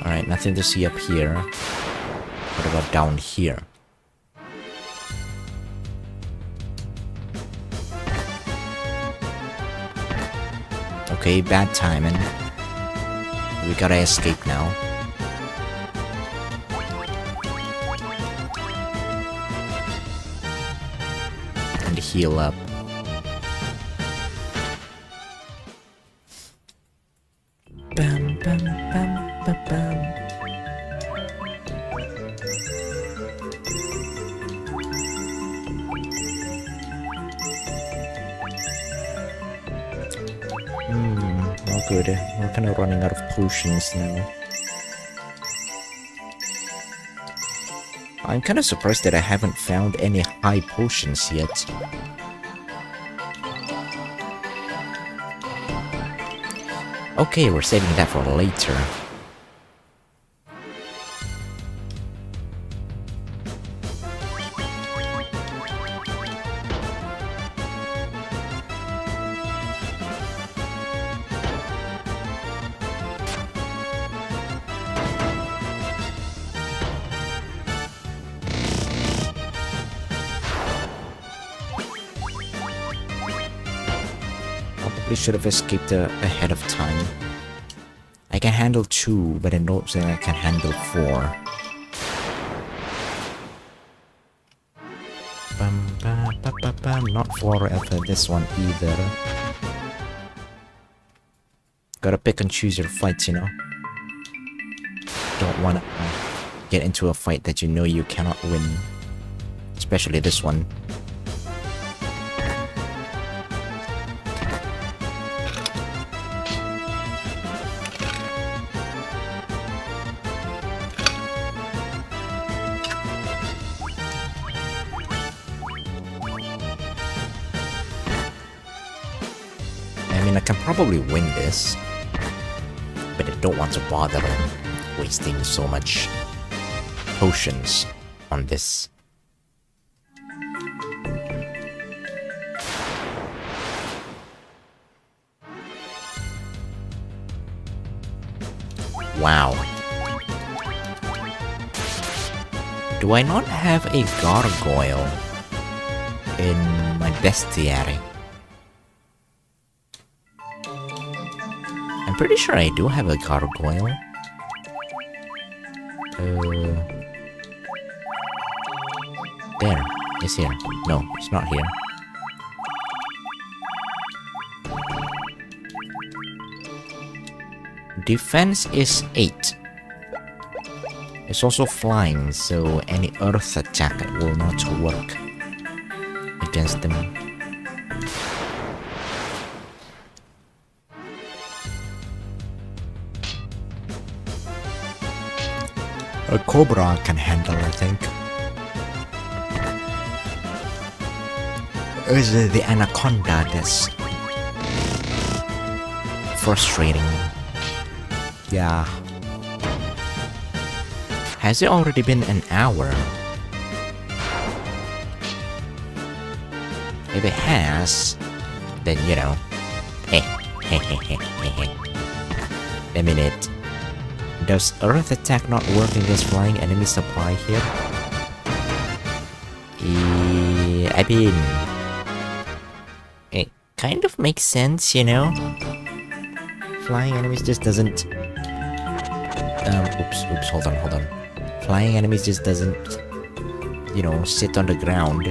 Alright, nothing to see up here. What about down here? Okay, bad timing. We gotta escape now. And heal up. Bam, bam, bam, bam, bam. Not good. We're kind of running out of potions now. I'm kind of surprised that I haven't found any high potions yet. Okay, we're saving that for later. Probably should have escaped ahead of time. I can handle 2, but I don't think I can handle 4. not for this one either. Gotta pick and choose your fights, you know? Don't wanna get into a fight that you know you cannot win. Especially this one. I mean, I can probably win this, but I don't want to bother wasting so much potions on this. Wow. Do I not have a gargoyle in my bestiary? I'm pretty sure I do have a gargoyle. There. It's here. No, it's not here. Defense is 8. It's also flying, so any earth attack will not work against them. A cobra can handle, I think. Is the anaconda that's frustrating. Yeah. Has it already been an hour? If it has, then you know. A minute. Does earth attack not work against flying enemy supply here? I mean, it kind of makes sense, you know? Flying enemies just doesn't... oops, hold on. Flying enemies just doesn't, you know, sit on the ground.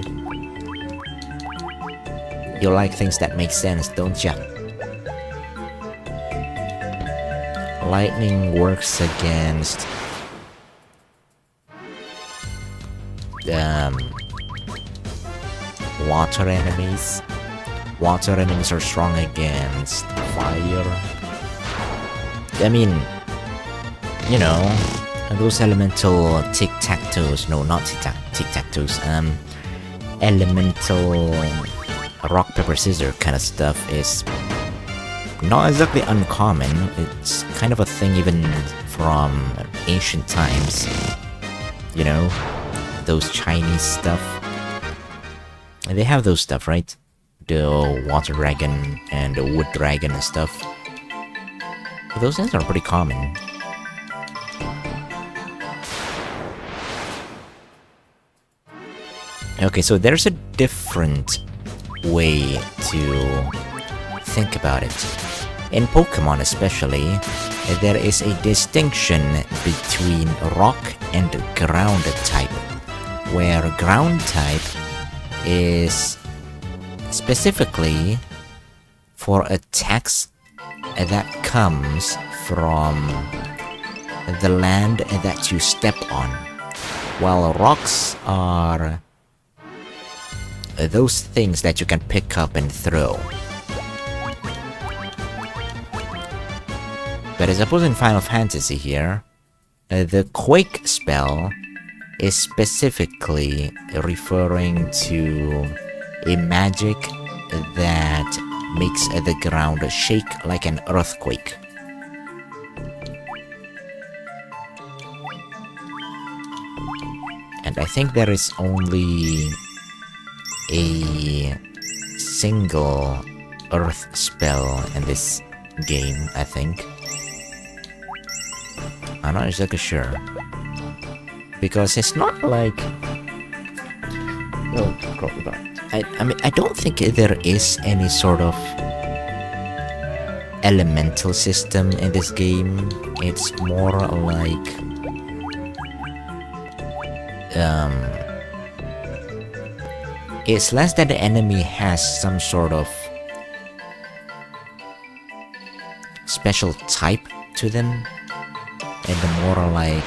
You like things that make sense, don't ya? Lightning works against... water enemies. Water enemies are strong against fire. I mean, you know, those elemental tic-tac-toes. No, not tic-tac-toes. Elemental rock, paper, scissors kind of stuff is not exactly uncommon. It's kind of a thing even from ancient times. You know, those Chinese stuff. They have those stuff, right? The water dragon and the wood dragon and stuff. But those things are pretty common. Okay, so there's a different way to think about it. In Pokemon especially, there is a distinction between rock and ground type, where ground type is specifically for attacks that comes from the land that you step on, while rocks are those things that you can pick up and throw. But I suppose in Final Fantasy here, the Quake spell is specifically referring to a magic that makes the ground shake like an earthquake. And I think there is only a single earth spell in this game, I think. I'm not exactly sure. Because it's not like... Oh, I mean, I don't think there is any sort of elemental system in this game. It's more like... It's less that the enemy has some sort of special type to them, and the more like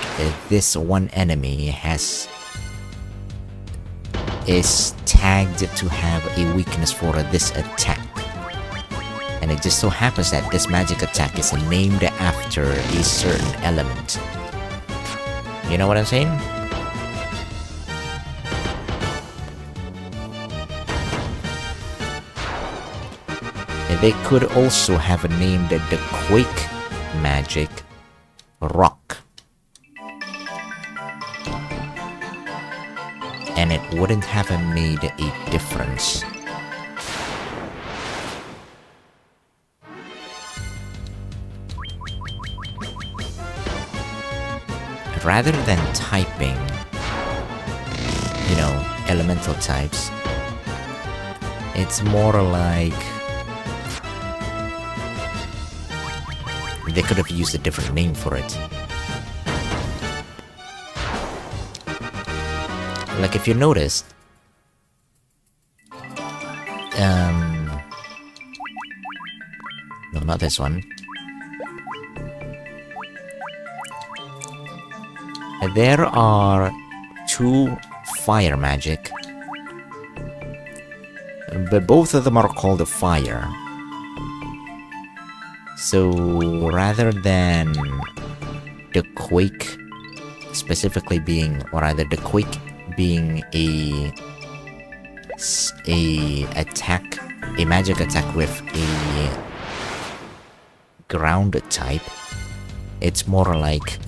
this one enemy is tagged to have a weakness for this attack. And it just so happens that this magic attack is named after a certain element. You know what I'm saying? They could also have named the Quake magic Rock. And it wouldn't have made a difference. Rather than typing, you know, elemental types, it's more like they could have used a different name for it. Like if you noticed, no, not this one. There are 2 fire magic, but both of them are called fire. So rather than the Quake specifically being, or rather the Quake being a magic attack with a ground type, it's more like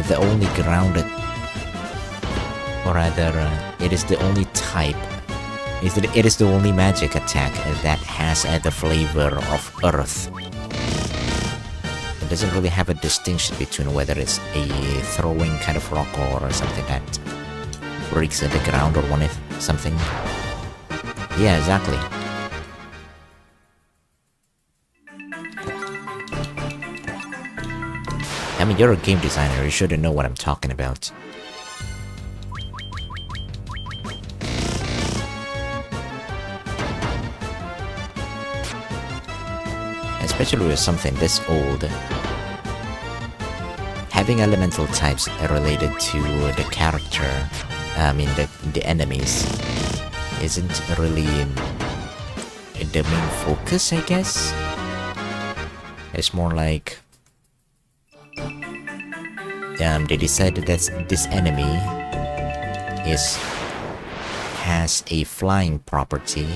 the only grounded, or rather it is the only type, it is the only magic attack that has the flavor of earth. It doesn't really have a distinction between whether it's a throwing kind of rock or something that breaks the ground or something. Yeah, exactly. I mean, you're a game designer, you should know what I'm talking about. Especially with something this old, having elemental types related to the character, I mean the enemies, isn't really the main focus, I guess. It's more like they decided that this enemy has a flying property,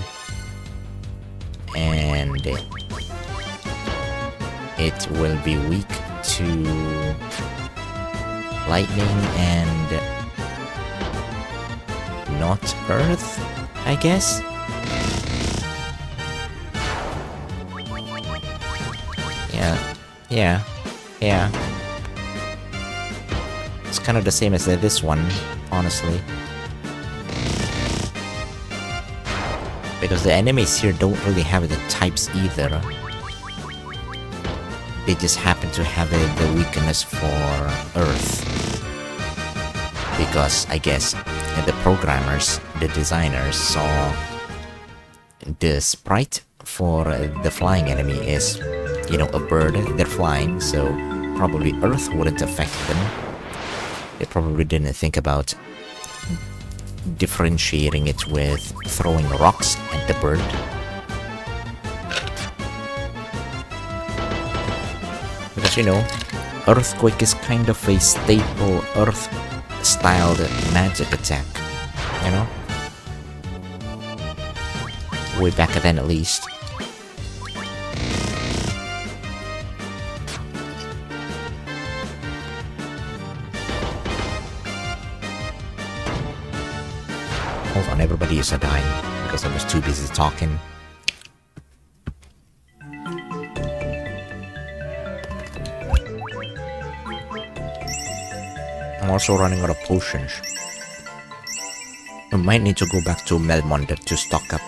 and it will be weak to lightning and not earth, I guess. Yeah. It's kind of the same as this one, honestly. Because the enemies here don't really have the types either. They just happen to have the weakness for Earth. Because, I guess, the programmers, the designers saw the sprite for the flying enemy is, you know, a bird, they're flying, so probably Earth wouldn't affect them. They probably didn't think about differentiating it with throwing rocks at the bird. Because, you know, Earthquake is kind of a staple Earth-styled magic attack, you know? Way back then, at least. Hold on, everybody is dying because I was too busy talking. I'm also running out of potions. I might need to go back to Melmond to stock up.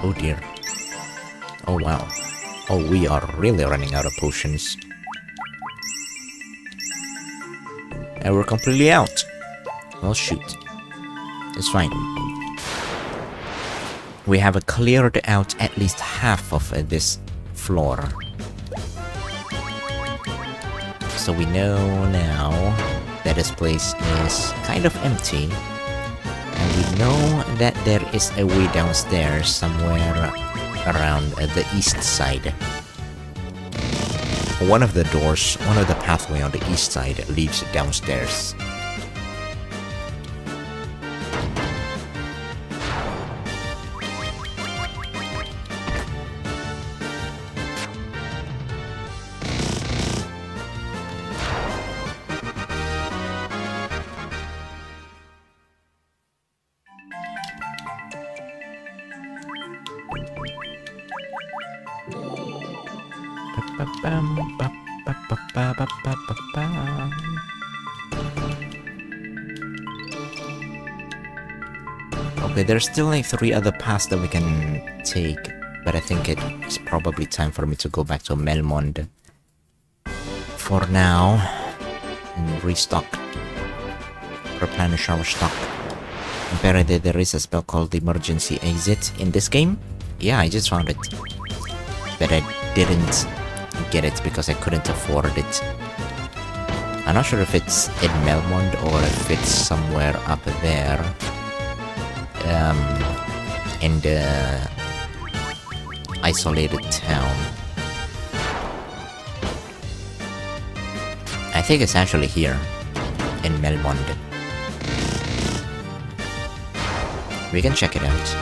Oh dear. Oh wow. Oh, we are really running out of potions. And we're completely out. Well, shoot. It's fine. We have cleared out at least half of this floor. So we know now that this place is kind of empty. And we know that there is a way downstairs somewhere around the east side. One of the doors, one of the pathway on the east side leads downstairs. Okay, there's still like 3 other paths that we can take, but I think it's probably time for me to go back to Melmond for now and restock, replenish our stock. Apparently there is a spell called Emergency Exit in this game. Yeah, I just found it, but I didn't get it because I couldn't afford it. I'm not sure if it's in Melmond or if it's somewhere up there in the isolated town. I think it's actually here in Melmond. We can check it out.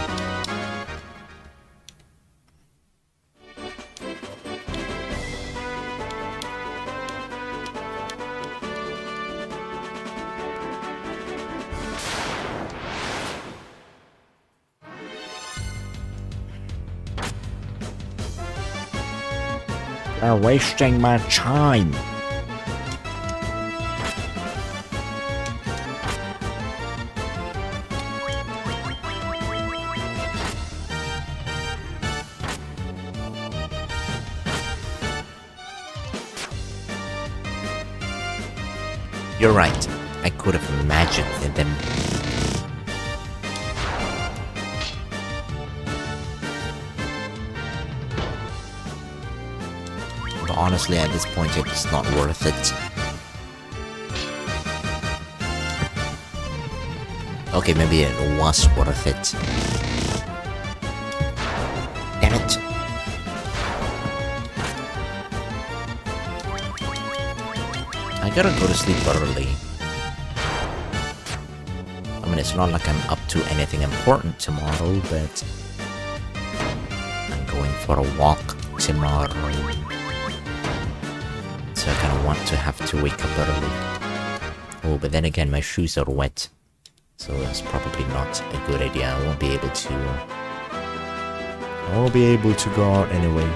They're wasting my time. You're right. I could have imagined them. But honestly, at this point, it's not worth it. Okay, maybe it was worth it. Damn it. I gotta go to sleep early. I mean, it's not like I'm up to anything important tomorrow, but I'm going for a walk tomorrow. So I kinda want to have to wake up early. Oh, but then again, my shoes are wet. So that's probably not a good idea. I won't be able to go out anyway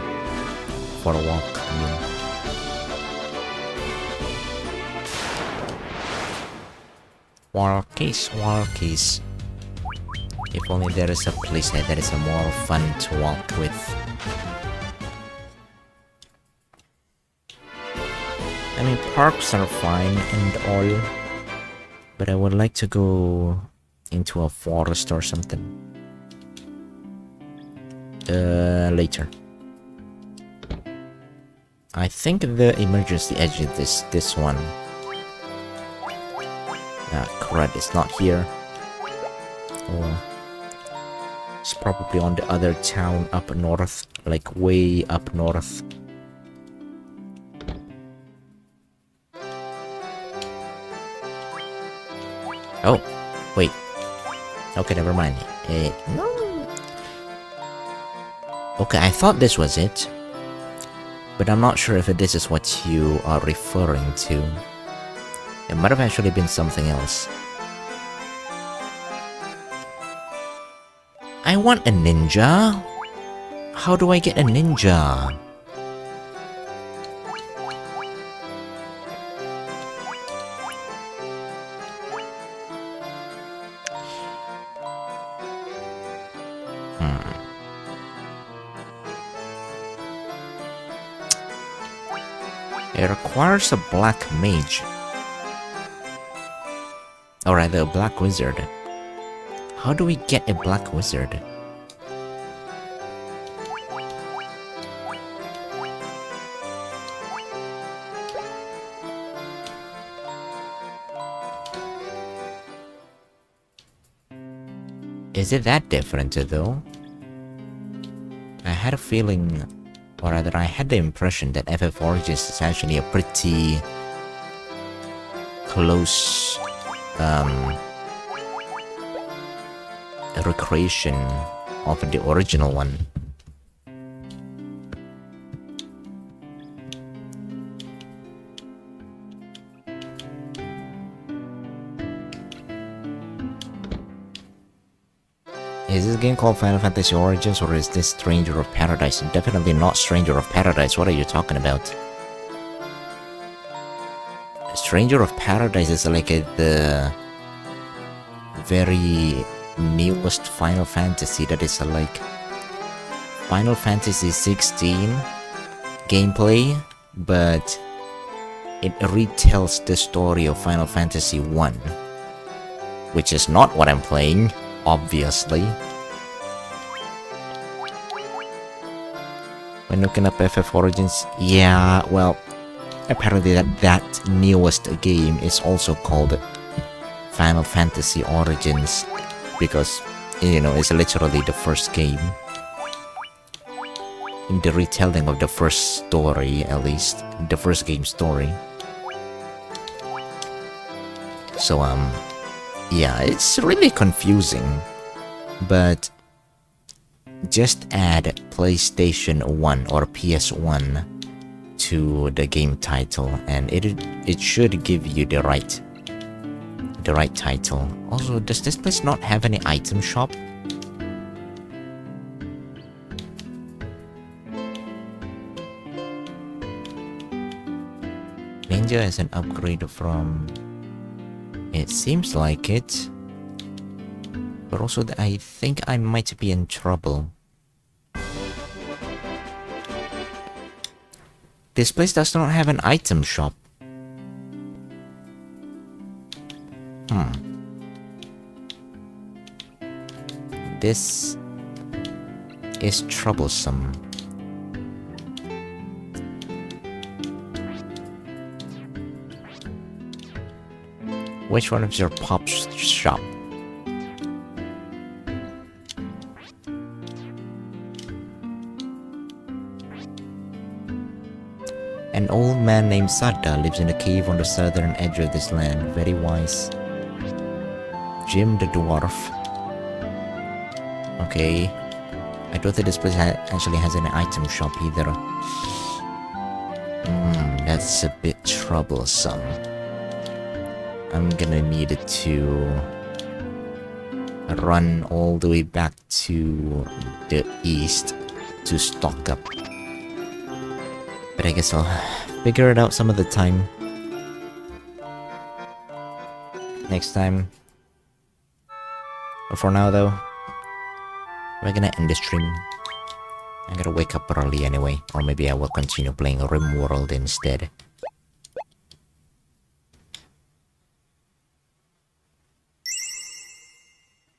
for a walk. I mean. Walkies. If only there is a place that is more fun to walk with. I mean, parks are fine and all, but I would like to go into a forest or something. Later. I think the emergency exit is this one. Ah, crud, it's not here. Oh. It's probably on the other town up north, like way up north. Oh, wait. Okay, never mind. No. Okay, I thought this was it, but I'm not sure if this is what you are referring to. It might have actually been something else. I want a ninja. How do I get a ninja? It requires a black mage. Or rather, a black wizard. How do we get a black wizard? Is it that different though? I had a feeling, or rather I had the impression that FF Origins is actually a pretty close recreation of the original one. Is this game called Final Fantasy Origins or is this Stranger of Paradise? Definitely not Stranger of Paradise, what are you talking about? Stranger of Paradise is like the very newest Final Fantasy that is like Final Fantasy 16 gameplay, but it retells the story of Final Fantasy 1, which is not what I'm playing. Obviously. When looking up FF Origins, yeah, well, apparently that newest game is also called Final Fantasy Origins because, you know, it's literally the first game. In the retelling of the first story, at least, the first game story. So, yeah, it's really confusing, but just add PlayStation 1 or PS1 to the game title and it should give you the right title. Also, does this place not have any item shop? Ninja is an upgrade from... It seems like it. But also, I think I might be in trouble. This place does not have an item shop. This is troublesome. Which one is your pop shop? An old man named Sadda lives in a cave on the southern edge of this land. Very wise. Jim the dwarf. Okay. I don't think this place actually has any item shop either. That's a bit troublesome. I'm gonna need to run all the way back to the east to stock up. But I guess I'll figure it out some of the time. Next time. But for now though, we're gonna end the stream. I'm gonna wake up early anyway, or maybe I will continue playing RimWorld instead.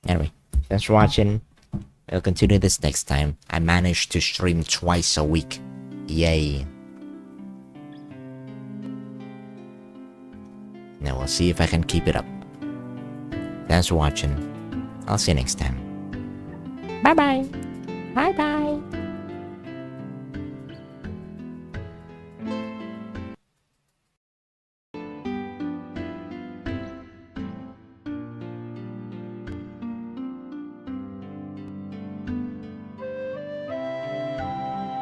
Anyway, thanks for watching. I'll continue this next time. I managed to stream twice a week. Yay. Now we'll see if I can keep it up. Thanks for watching. I'll see you next time. Bye bye. Bye bye.